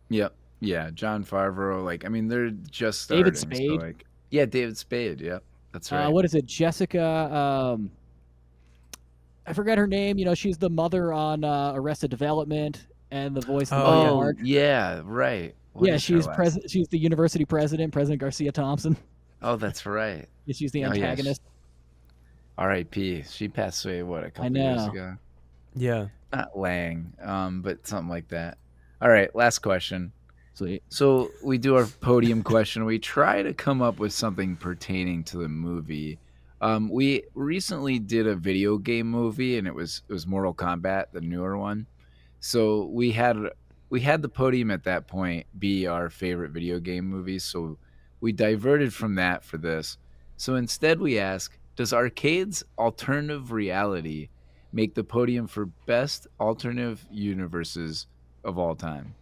Yep. Yeah, John Favreau. They're just starting. David so, Spade. yeah, David Spade. Yep, that's right. What is it, Jessica? I forgot her name. She's the mother on Arrested Development and the voice of Oh, Marge. yeah, right. What Yeah, is her she's last- president. She's the university president, President Garcia Thompson. Oh, that's right. Yeah, she's the Oh, yeah, antagonist. R.I.P. She passed away, what, a couple years know. ago? Yeah. Not Lang, but something like that. All right, last question. Sweet. So we do our podium question. We try to come up with something pertaining to the movie. We recently did a video game movie, and it was Mortal Kombat, the newer one. So we had the podium at that point be our favorite video game movies. So we diverted from that for this. So instead, we ask, does Arcade's alternative reality make the podium for best alternative universes of all time?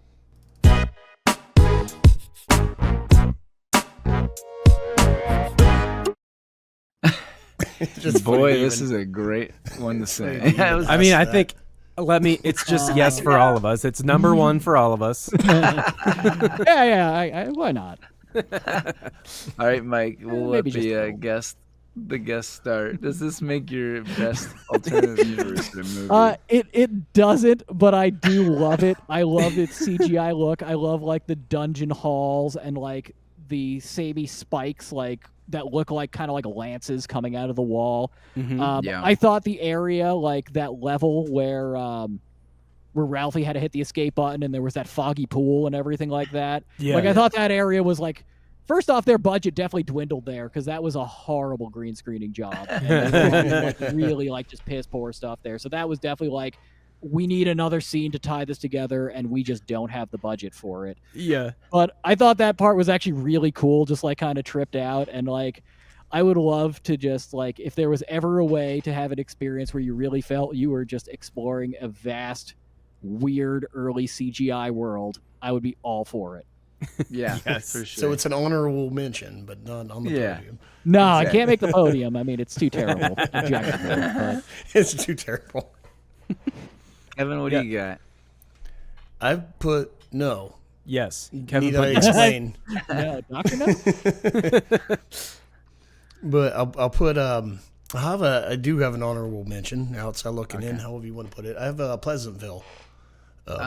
Just Boy, funny this even. is a great one to say. I mean, I think it's just yes for all of us. It's number one for all of us. Yeah. Why not? All right, Mike, we'll let Maybe just a the guest start. Does this make your best alternative universe to the movie? It doesn't, but I do love it. I love its CGI look. I love like the dungeon halls and like the samey spikes like that look like kind of like lances coming out of the wall. Yeah. I thought the area like that level where Ralphie had to hit the escape button and there was that foggy pool and everything like that. Yeah. Like I thought that area was like, first off, their budget definitely dwindled there because that was a horrible green screening job. And they were doing, like, really like just piss poor stuff there. So that was definitely like, we need another scene to tie this together, and we just don't have the budget for it. Yeah. But I thought that part was actually really cool, just like kind of tripped out. And like, I would love to just like, if there was ever a way to have an experience where you really felt you were just exploring a vast, weird, early CGI world, I would be all for it. Yeah, Yes. for sure. So it's an honorable mention, but not on the Yeah. podium. No, I Exactly. can't make the podium. I mean, it's too terrible. Objectively, but It's too terrible. Kevin, what do you got? I've put no. Yes. Kevin Need I put explain? no, Doctor No. But I'll put I do have an honorable mention. Outside looking in, however you want to put it. I have Pleasantville. As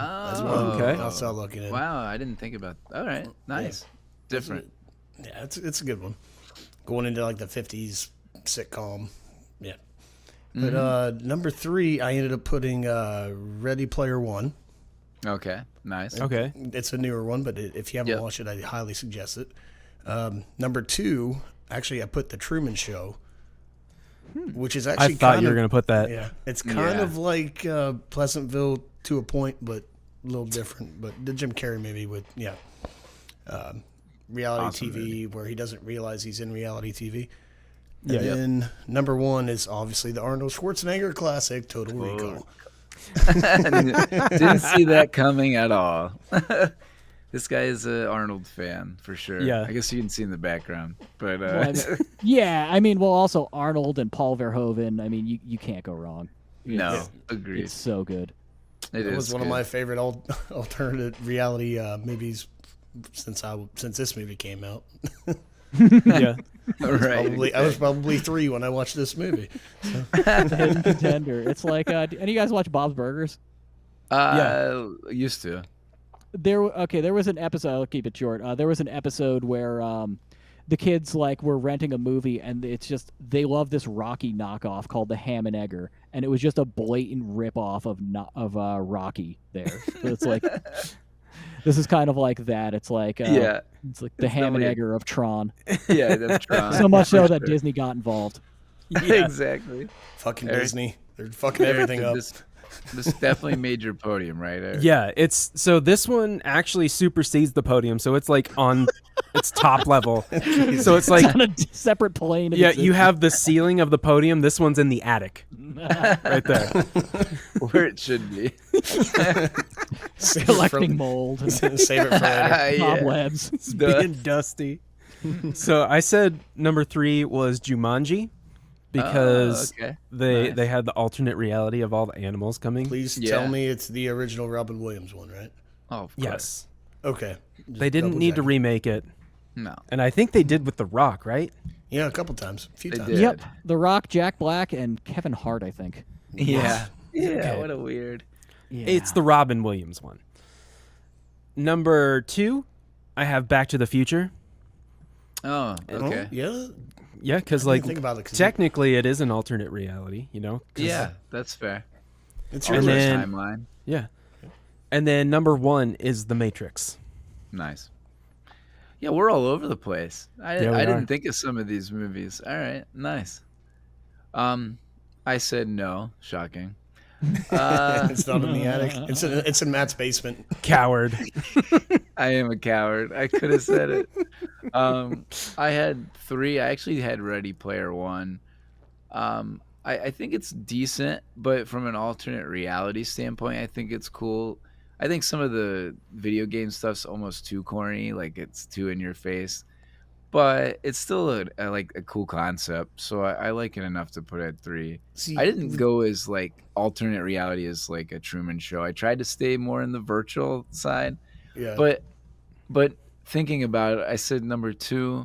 well. okay. Outside looking in. Wow, I didn't think about. All right, nice, different. Yeah, it's a good one. Going into like the 50s sitcom. Yeah. But number 3, I ended up putting Ready Player One. Okay, nice. Okay. It's a newer one, but if you haven't Yep. watched it, I highly suggest it. Number 2, actually, I put The Truman Show, which is I actually thought kind you were of, going to put that. Yeah, it's kind Yeah. of like Pleasantville to a point, but a little different. But the Jim Carrey movie with reality Awesome TV where he doesn't realize he's in reality TV. Yeah. And then number 1 is obviously the Arnold Schwarzenegger classic, Total Recall. Didn't see that coming at all. This guy is an Arnold fan for sure. Yeah. I guess you can see in the background, but Well, I mean, yeah, I mean, well, also Arnold and Paul Verhoeven. I mean, you can't go wrong. no, agreed. It's so good. It It is was one of good. my favorite alternative reality movies since this movie came out. Yeah. right. I was probably 3 when I watched this movie. The hidden contender. It's like, any of you guys watch Bob's Burgers? Used to. There was an episode. I'll keep it short. There was an episode where the kids like were renting a movie, and it's just they love this Rocky knockoff called The Ham and Egger, and it was just a blatant ripoff of Rocky. There, so it's like this is kind of like that. It's like Yeah. it's like the It's Ham and definitely a- Egger of Tron. Yeah, that's Tron. So much so for that sure. Disney got involved. Exactly. Fucking Eric- Disney. They're fucking everything up. This definitely made your podium, right? Eric? Yeah, so this one actually supersedes the podium, so it's like on its top level. So it's like On a separate plane. of yeah, you existence. have the ceiling of the podium. This one's in the attic, right there. Where it should be. collecting mold and Save it for later. cobwebs. It's being dusty. So I said number 3 was Jumanji because okay. they Nice. they had the alternate reality of all the animals coming. Please Yeah. tell me it's the original Robin Williams one, right? Oh, of course. Yes, Okay. they didn't need to remake it, No. and I think they did with The Rock, right? Yeah, a couple times. A few They times. did. Yep, The Rock, Jack Black, and Kevin Hart. I think. Yeah. Yeah. Okay. What a weird. Yeah. It's the Robin Williams one. Number 2, I have Back to the Future. Oh, okay. Yeah. Yeah, because I like didn't think about it 'cause technically it is an alternate reality, you know. 'Cause- Yeah, that's fair. It's And really then- timeline. yeah. And then number 1 is The Matrix. Nice. Yeah, we're all over the place. Yeah, we I are. didn't think of some of these movies. All right, nice. I said no. Shocking. it's not in the attic. It's in Matt's basement. Coward. I am a coward. I could have said it. I had 3. I actually had Ready Player One. I think it's decent, but from an alternate reality standpoint, I think it's cool. I think some of the video game stuff's almost too corny, like it's too in your face. But it's still like a cool concept, so I like it enough to put it at 3. See, I didn't go as like alternate reality as like a Truman Show. I tried to stay more in the virtual side, Yeah. but thinking about it, I said number 2.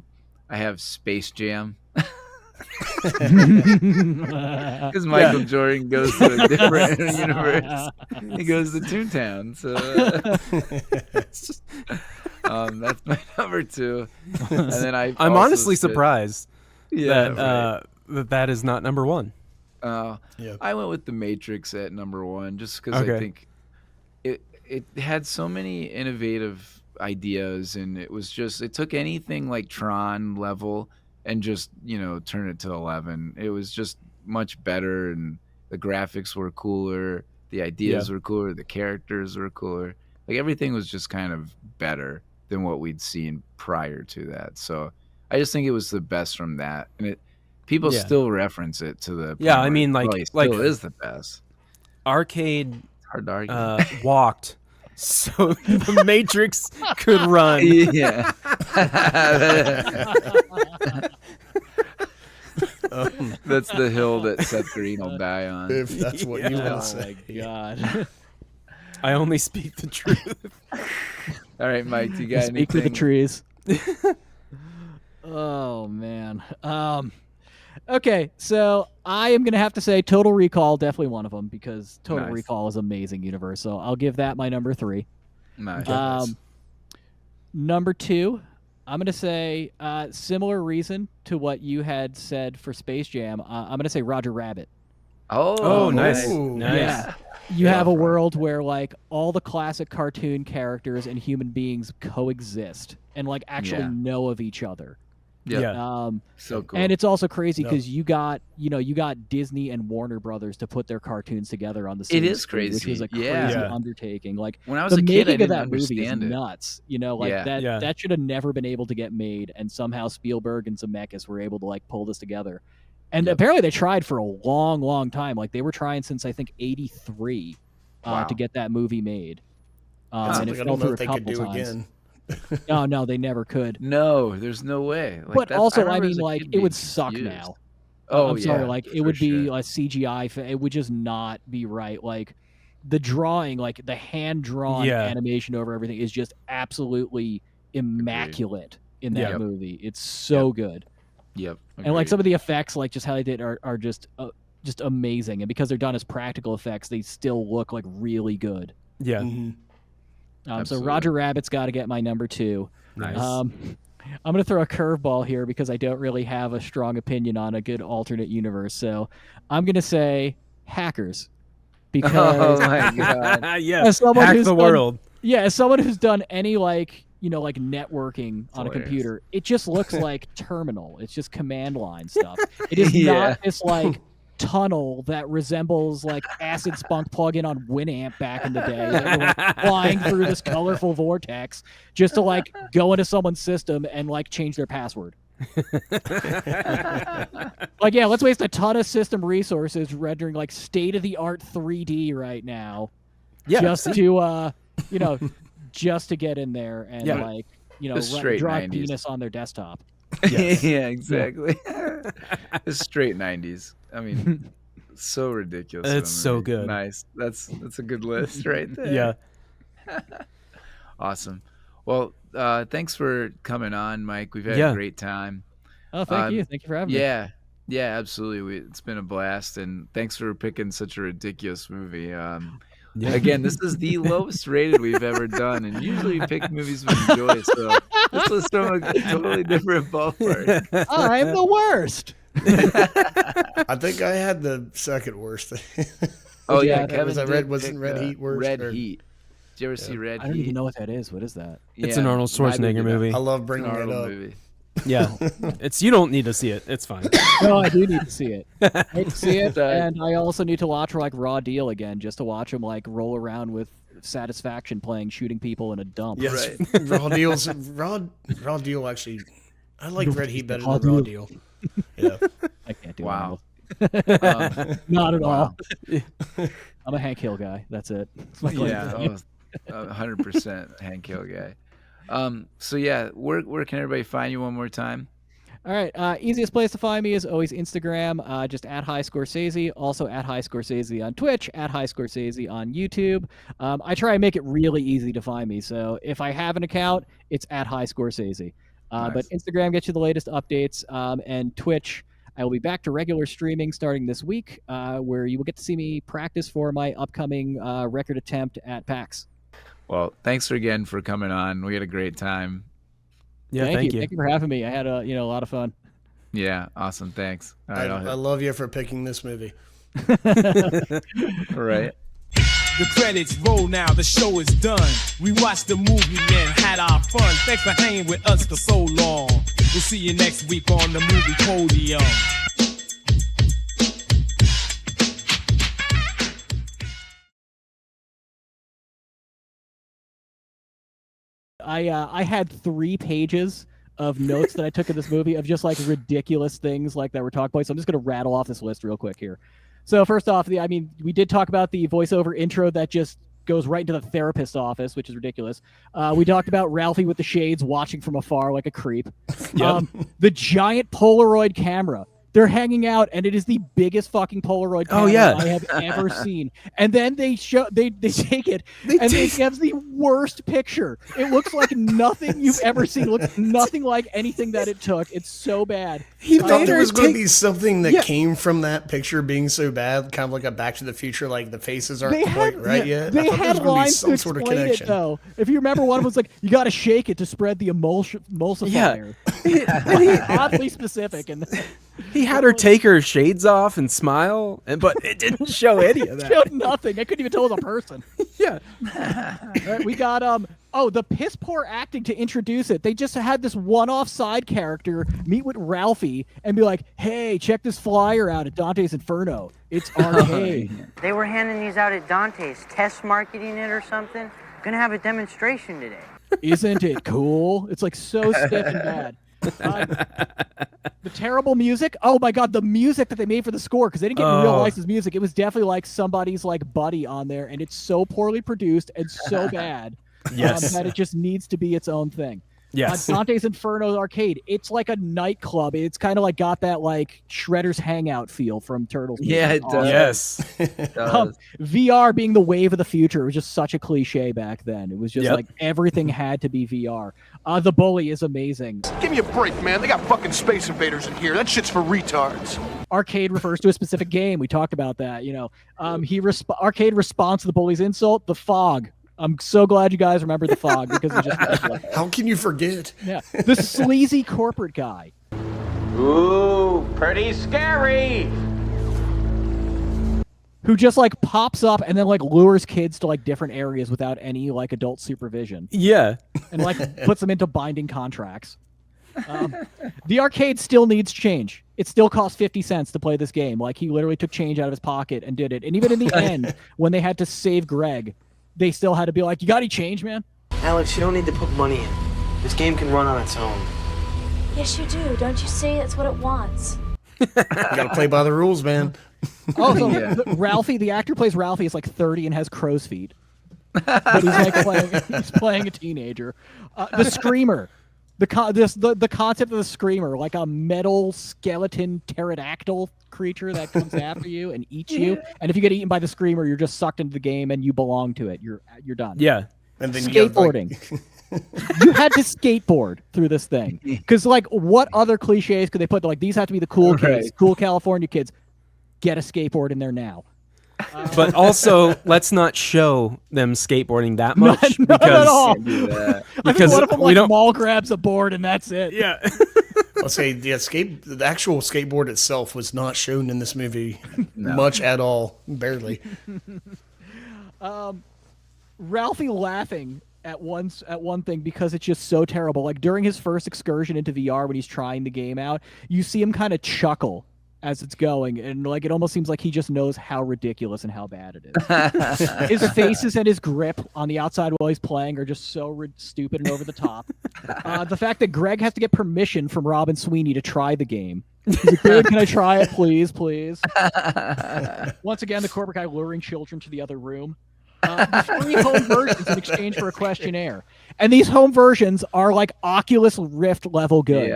I have Space Jam because Michael Jordan goes to a different universe. He goes to Toontown, so that's my number 2. And then I'm also honestly said- surprised Yeah, that that is not number 1. Yeah. I went with The Matrix at number 1 just because I Okay. think it had so many innovative ideas, and it took anything like Tron level and just turn it to 11. It was just much better, and the graphics were cooler, the ideas were cooler, the characters were cooler. Like everything was just kind of better than what we'd seen prior to that. So I just think it was the best from that, and people Yeah. still reference it to the point Yeah, I where mean, it like- probably like- still is the best. Arcade It's hard to argue. walked so the Matrix could run. Yeah. That's the hill that Seth Green will die on. If that's what you want to Oh say. my god. I only speak the truth. All right, Mike, do you got Speak to the anything? trees. Oh man. Okay, so I am gonna have to say Total Recall, definitely one of them, because Total Nice. Recall is amazing universe. So I'll give that my number 3. Nice. Number 2, I'm gonna say similar reason to what you had said for Space Jam. I'm gonna say Roger Rabbit. Oh, nice. Ooh. Nice. Yeah. You have a world where like all the classic cartoon characters and human beings coexist and like actually Yeah. know of each other. Yeah. So cool. And it's also crazy No. because you got Disney and Warner Brothers to put their cartoons together on the same is screen, which was a crazy. crazy Yeah. undertaking. Like when I was the a kid, I making of didn't that movie is understand it. nuts. Like Yeah. Yeah. that should have never been able to get made, and somehow Spielberg and Zemeckis were able to like pull this together. And apparently they tried for a long, long time. Like they were trying since I think '83 Wow. to get that movie made. That's And it something I fell don't know through a if they could couple do times. again. No, they never could. No, there's no way. Like, But that's- also, I remember mean, as a like kid it would being suck confused. now. Oh, I'm sorry, yeah, like it for would be sure. a CGI. It would just not be right. Like the drawing, like the hand drawn Yeah. animation over everything is just absolutely immaculate in that Yep. movie. It's so good, Yep. and like agreed. some of the effects, like just how they did, are just amazing. And because they're done as practical effects, they still look like really good. Yeah. Mhm. So Absolutely. Roger Rabbit's got to get my number 2. Nice. I'm going to throw a curveball here because I don't really have a strong opinion on a good alternate universe. So I'm going to say Hackers. Because Oh my god. yeah. as someone Hack who's the done- world. as someone who's done any like networking on a hilarious. computer, it just looks like terminal. It's just command line stuff. It is Yeah. not this like tunnel that resembles like acid spunk plug-in on Winamp back in the day that were like, flying through this colorful vortex just to like go into someone's system and like change their password. Like, yeah, let's waste a ton of system resources rendering like state-of-the-art 3D right now Yeah. just to just to get in there and Yeah. like The straight draw a 90s. penis on their desktop. Yes. Yeah, exactly. It's straight 90s. I mean, so ridiculous. It's so good. Nice. That's a good list right there. Yeah. Awesome. Well, thanks for coming on, Mike. We've had Yeah. a great time. Oh, thank you for having me. Yeah. Yeah, absolutely. It's been a blast, and thanks for picking such a ridiculous movie. Again, this is the lowest rated we've ever done, and usually we pick movies we enjoy. So this was from a totally different ballpark. I'm the worst. I think I had the second worst. Oh yeah, Yeah, Kevin. Wasn't Red Heat worse? Red or- Heat. Did you ever see Red I don't Heat? even know what that is. What is that? It's an Arnold Schwarzenegger movie. I love It's an bringing it Arnold up. movie. Yeah, it's you don't need to see it. It's fine. No, I do need to see it. I need to see it, and I also need to watch like Raw Deal again, just to watch him like roll around with satisfaction playing shooting people in a dump. Yes, Right. Raw Deal actually. I like Red Heat better Raw than Raw Deal. Deal. Yeah. I can't do Wow. it. Not at Wow. all. I'm a Hank Hill guy. That's it. That's my claim Yeah, to fame. 100% Hank Hill guy. So yeah, where can everybody find you one more time? All right. Easiest place to find me is always Instagram, just at HighScoresese. Also at HighScoresese on Twitch, at HighScoresese on YouTube. I try and make it really easy to find me. So if I have an account, it's at HighScoresese. But Nice. Instagram gets you the latest updates, and Twitch. I will be back to regular streaming starting this week, where you will get to see me practice for my upcoming record attempt at PAX. Well, thanks again for coming on. We had a great time. Yeah, Thank you. Thank you for having me. I had a lot of fun. Yeah, awesome. Thanks. All right, I love you for picking this movie. all right. The credits roll now, the show is done. We watched the movie and had our fun. Thanks for hanging with us for so long. We'll see you next week on the movie Podium. I had 3 pages of notes that I took in this movie of just like ridiculous things like that were talked about. So I'm just gonna rattle off this list real quick here. So first off, we did talk about the voiceover intro that just goes right into the therapist's office, which is ridiculous. We talked about Ralphie with the shades watching from afar like a creep. The giant Polaroid camera. They're hanging out, and it is the biggest fucking Polaroid camera I have ever seen. And then they take it, and it gives the worst picture. It looks like nothing you've ever seen. It looks nothing like anything that it took. It's so bad. I thought there was going to be something that came from that picture being so bad, kind of like a Back to the Future, like the faces aren't quite right yet. They I thought there had was going to be lines some to sort of explain it, connection. though. If you remember, one of them was like, you got to shake it to spread the emulsifier. Oddly specific. And He had her take her shades off and smile, but it didn't show any of that. showed nothing. I couldn't even tell it was a person. Yeah. All right, we got the piss poor acting to introduce it. They just had this one-off side character meet with Ralphie and be like, "Hey, check this flyer out at Dante's Inferno. It's arcade." They were handing these out at Dante's, test marketing it or something. Gonna have a demonstration today. Isn't it cool? It's like so stiff and bad. The terrible music. Oh my god, the music that they made for the score, because they didn't get real licensed music. It was definitely like somebody's like buddy on there, and it's so poorly produced and so bad that it just needs to be its own thing. Yes. Dante's Inferno arcade. It's like a nightclub. It's kind of like got that like Shredder's Hangout feel from Turtles. Yeah, it does. Yes. It does. VR being the wave of the future. It was just such a cliche back then. It was just like everything had to be VR. The Bully is amazing. Give me a break, man. They got fucking Space Invaders in here. That shit's for retards. Arcade refers to a specific game. We talked about that. Arcade responds to the Bully's insult. The Fog. I'm so glad you guys remember the Fog because it just How can you forget? yeah. The sleazy corporate guy. Ooh, pretty scary. Who just like pops up and then like lures kids to like different areas without any like adult supervision Yeah. and like puts them into binding contracts. The arcade still needs change. It still costs 50 cents to play this game. Like he literally took change out of his pocket and did it. And even in the end, when they had to save Greg, they still had to be like, "You got any change, man?" Alex, you don't need to put money in. This game can run on its own. Yes, you do. Don't you see? It's what it wants. You got to play by the rules, man. Oh, so Ralphie, the actor who plays Ralphie, is like 30 and has crow's feet. But he's playing a teenager. The Screamer. The concept of the Screamer, like a metal skeleton pterodactyl creature that comes after you and eats you. And if you get eaten by the Screamer, you're just sucked into the game and you belong to it. You're done. Yeah. And then Skateboarding. You had to skateboard through this thing. Because, like, what other cliches could they put? Like, these have to be the cool kids, cool California kids. Get a skateboard in there now. But also, let's not show them skateboarding that much Not at all. Yeah. I think one of them like mall grabs a board and that's it. Yeah. I'll say the actual skateboard itself was not shown in this movie much at all, barely. Ralphie laughing at one thing because it's just so terrible. Like during his first excursion into VR when he's trying the game out, you see him kind of chuckle as it's going, and like it almost seems like he just knows how ridiculous and how bad it is. His faces and his grip on the outside while he's playing are just so stupid and over the top. The fact that Greg has to get permission from Rob and Sweeney to try the game. He's like, "Greg, can I try it, please, please?" Once again, the corporate guy luring children to the other room. The free home versions in exchange for a questionnaire, and these home versions are like Oculus Rift level good.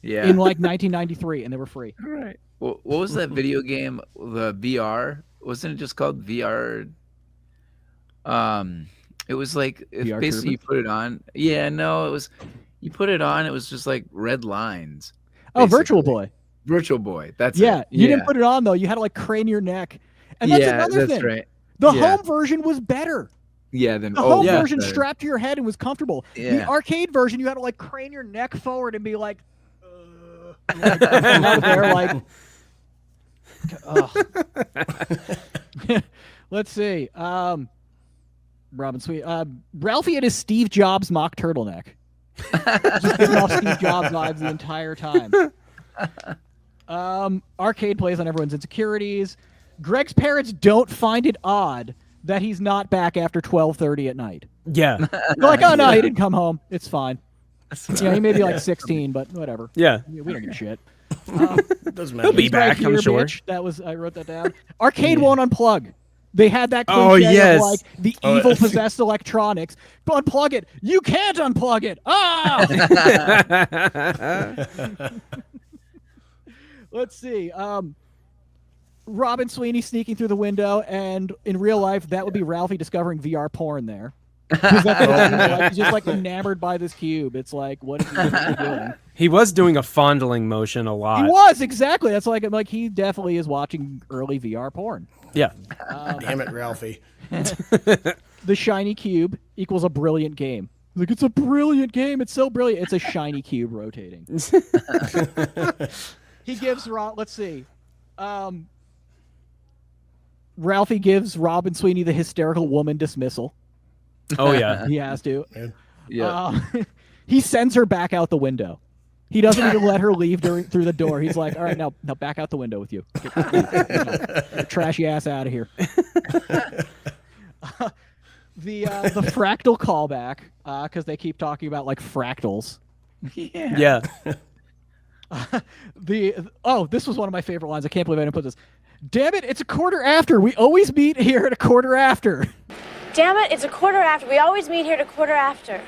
Yeah. In like 1993, and they were free. All right. Well, what was that video game? The VR, wasn't it just called VR? It was like VR basically you Turbine? put it on. Yeah, no, it was you put it on. It was just like red lines. Oh, Virtual basically. Boy. Virtual Boy. That's Yeah, it. you didn't put it on though. You had to like crane your neck, and that's another thing. Right. The Yeah. home version was better. Yeah, then The home yeah, version better. strapped to your head and was comfortable. The Yeah. arcade version, you had to like crane your neck forward and be like, like, out there, like, let's see. Robin Sweet. Ralphie and his Steve Jobs mock turtleneck. Just giving off Steve Jobs vibes the entire time. Arcade plays on everyone's insecurities. Greg's parents don't find it odd that he's not back after 12:30 at night. Yeah. They're like, "Oh no, he didn't come home. It's fine." Yeah, he may be like 16, but whatever. Yeah. We don't give a shit. Doesn't matter. He'll be He's right back, I'm here, sure. bitch. That was I wrote that down. Arcade won't unplug. They had that cliche Oh, yes. of like the evil possessed electronics. Unplug it. You can't unplug it. Ah! Let's see. Robin Sweeney sneaking through the window, and in real life, that would be Ralphie discovering VR porn there. 'Cause that's what it seems like. He's just like enamored by this cube. It's like, what is he doing? He was doing a fondling motion a lot. He was, exactly. That's like he definitely is watching early VR porn. Yeah. Damn it, Ralphie. The shiny cube equals a brilliant game. Like, it's a brilliant game. It's so brilliant. It's a shiny cube rotating. He gives let's see. Ralphie gives Robin Sweeney the hysterical woman dismissal. Oh, yeah. He has to. Yeah. He sends her back out the window. He doesn't even let her leave through the door. He's like, "All right, now back out the window with you. Get your trashy ass out of here." The fractal callback, because they keep talking about like fractals. Yeah. This was one of my favorite lines. I can't believe I didn't put this. "Damn it, it's a quarter after. We always meet here at a quarter after." Damn it, it's a quarter after. We always meet here at a quarter after.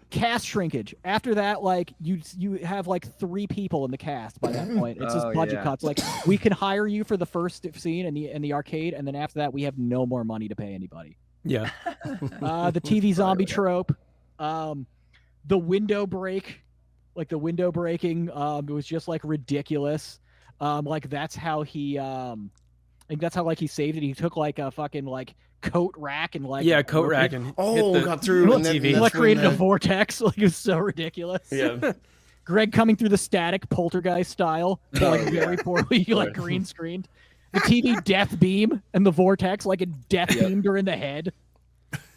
Cast shrinkage. After that, like you have like 3 people in the cast by that point. It's just budget cuts. Like, we can hire you for the first scene in the arcade, and then after that, we have no more money to pay anybody. Yeah. The TV zombie trope, the window break, like the window breaking. It was just like ridiculous. Like that's how he. I think that's how like he saved it. He took like a fucking like coat rack and like coat rack and got through and TV. He like created a vortex. Like, it was so ridiculous. Yeah. Greg coming through the static poltergeist style, like very poorly like green screened. The TV death beam and the vortex, like it death beamed her in the head.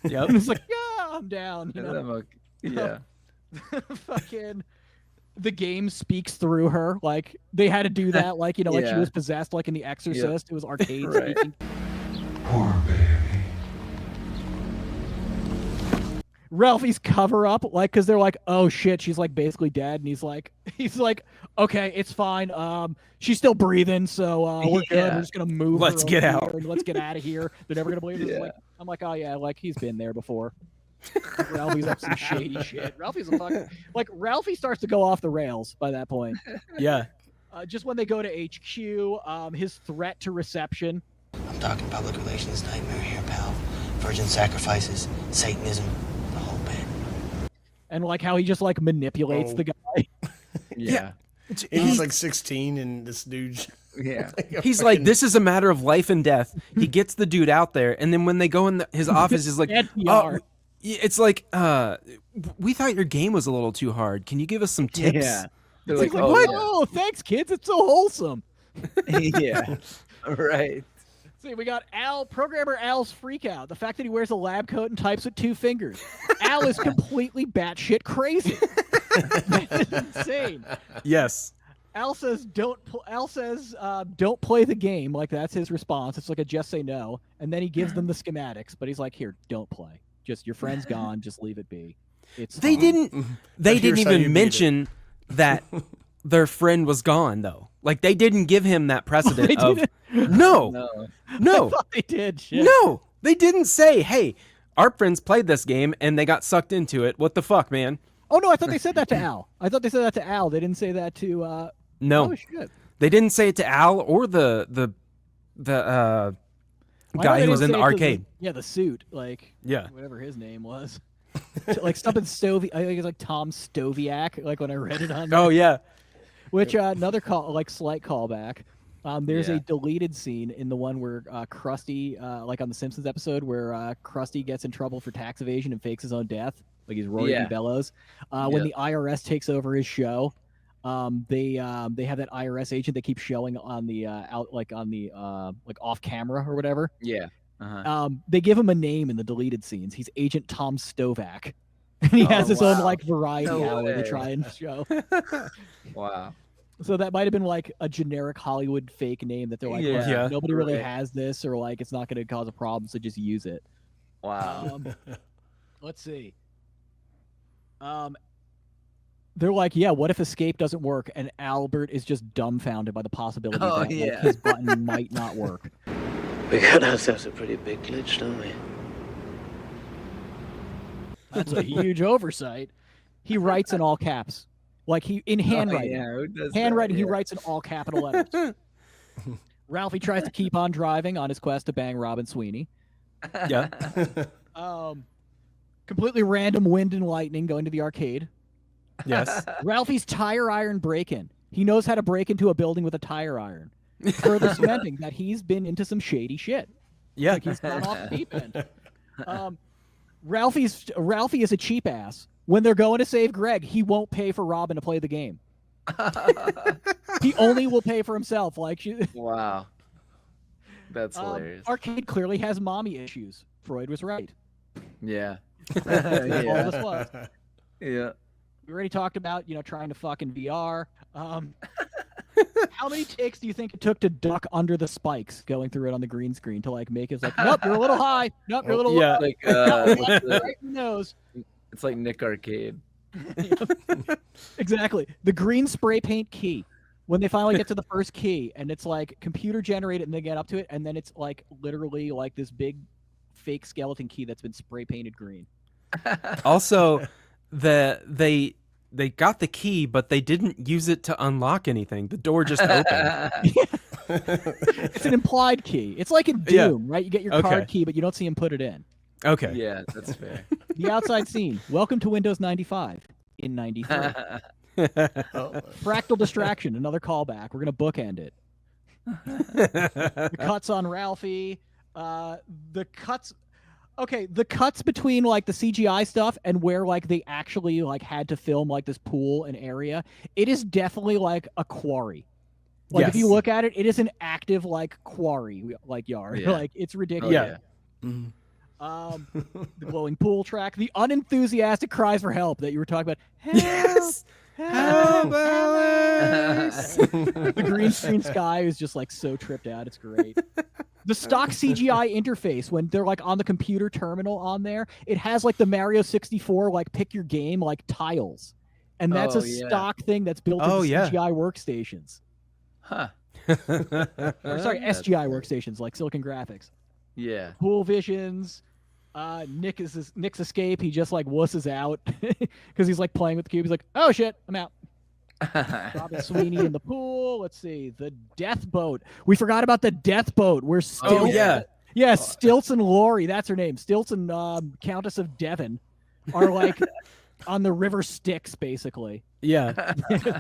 Yep. And it's like, yeah, I'm down. You know? Yeah. Fucking the game speaks through her. Like they had to do that. Like, you know, like she was possessed. Like in The Exorcist, it was arcade speaking. Poor baby. Ralphie's cover up, like, because they're like, "Oh shit, she's like basically dead," and he's like, "Okay, it's fine. She's still breathing, so we're good. We're just gonna move. Let's get out. And let's get out of here. They're never gonna believe us." Like, I'm like, "Oh yeah, like he's been there before." Ralphie's up some shady shit. Ralphie's a fucking like Ralphie starts to go off the rails by that point. Yeah. Just when they go to HQ, his threat to reception. I'm talking public relations nightmare here, pal. Virgin sacrifices, Satanism, the whole bit. And like how he just like manipulates the guy. Yeah. he's like 16, and this dude. Yeah. He's like, this is a matter of life and death. He gets the dude out there, and then when they go in his office, he's like, oh, it's like, we thought your game was a little too hard. Can you give us some tips? Yeah. They're Like, like, what? yeah. Oh, thanks, kids. It's so wholesome. Yeah. Right. See, we got programmer Al's freak out. The fact that he wears a lab coat and types with 2 fingers. Al is completely batshit crazy. That is insane. Yes. Al says don't play the game. Like, that's his response. It's like a just say no, and then he gives them the schematics. But he's like, here, don't play. Just your friend's gone. Just leave it be. They didn't even mention that their friend was gone though. Like, they didn't give him that precedent of no. I thought they did. Shit. No, they didn't say, hey, our friends played this game and they got sucked into it. What the fuck, man? Oh no, I thought they said that to Al. They didn't say that to. No, oh, shit. They didn't say it to Al or the guy who was in the arcade. The suit, like whatever his name was, like something Stovey. I think it's like Tom Stoviak. Like when I read it on. Oh yeah. Which another slight callback. There's a deleted scene in the one where Krusty, like on the Simpsons episode, where Krusty gets in trouble for tax evasion and fakes his own death, like he's Roy D. Bellows. When the IRS takes over his show, they have that IRS agent that keeps showing on the like off camera or whatever. Yeah. They give him a name in the deleted scenes. He's Agent Tom Stovak. And he has his own like variety hour to try and show. Wow. So that might have been like a generic Hollywood fake name that they're like, nobody really has this, or like it's not going to cause a problem, so just use it. Wow. Let's see. They're like, what if escape doesn't work? And Albert is just dumbfounded by the possibility that like, his button might not work. We got ourselves a pretty big glitch, don't we? That's a huge oversight. He writes in all caps. Like in handwriting. He writes in all capital letters. Ralphie tries to keep on driving on his quest to bang Robin Sweeney. Yeah. Completely random wind and lightning going to the arcade. Yes. Ralphie's tire iron break-in. He knows how to break into a building with a tire iron. Further cementing that he's been into some shady shit. Yeah. Like he's gone off the deep end. Ralphie is a cheap ass. When they're going to save Greg, he won't pay for Robin to play the game. He only will pay for himself. Wow. That's hilarious. Arcade clearly has mommy issues. Freud was right. Yeah. All this was. Yeah. We already talked about, trying to fuck in VR. How many takes do you think it took to duck under the spikes going through it on the green screen to like make it like, nope, you're a little high. Nope, you're a little low. Like right in the nose. It's like Nick Arcade. Exactly. The green spray paint key. When they finally get to the first key and it's like computer generated and they get up to it and then it's like literally like this big fake skeleton key that's been spray painted green. Also, they got the key, but they didn't use it to unlock anything. The door just opened. It's an implied key. It's like in Doom, right? You get your card key, but you don't see him put it in. Okay. Yeah, that's fair. The outside scene. Welcome to Windows 95 in 93. Fractal distraction, another callback. We're going to bookend it. The cuts on Ralphie. The cuts between like the CGI stuff and where like they actually like had to film like this pool and area, it is definitely like a quarry. Like if you look at it, it is an active like quarry like yard. Yeah. Like it's ridiculous. Mm-hmm. The glowing pool track, the unenthusiastic cries for help that you were talking about. Help, yes. help, Alice. The green screen sky is just like so tripped out. It's great. The stock CGI interface when they're like on the computer terminal on there, it has like the Mario 64 like pick your game like tiles, and that's stock thing that's built into CGI workstations. Huh. Or sorry, SGI workstations like Silicon Graphics. Yeah. Pool visions. Nick's escape. He just like wusses out because he's like playing with the cube. He's like, oh shit, I'm out. Robin Sweeney in the pool. Let's see. The death boat. We forgot about the death boat. We're still Stilts and Lori. That's her name. Stilts and Countess of Devon are like on the river Styx, basically. Yeah.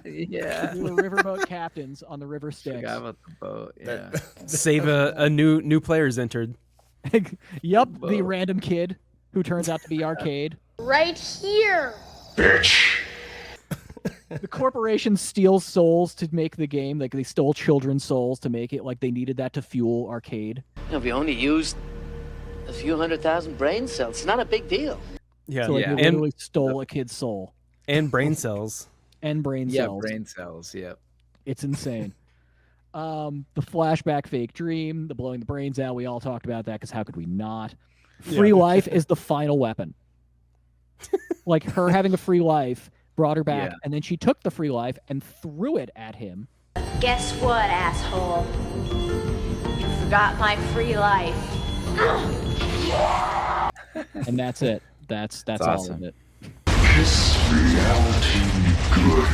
Yeah. We were riverboat captains on the river Styx. Forgot about the boat. Yeah. Save a new players entered. Yep, the Boat. random kid who turns out to be Arcade. Right here. Bitch. The corporation steals souls to make the game. Like they stole children's souls to make it. Like they needed that to fuel Arcade. You know, we only used a few 100,000 brain cells. It's not a big deal. Yeah. So like Yeah. they literally stole a kid's soul And brain cells. and brain Yeah, cells. brain cells. Yep. It's insane. The flashback fake dream, the blowing the brains out. We all talked about that because how could we not? Free life is the final weapon. Like her having a free life brought her back, Yeah. and then she took the free life and threw it at him. Guess what, asshole? You forgot my free life. And that's it. That's all awesome. of it. Is reality good?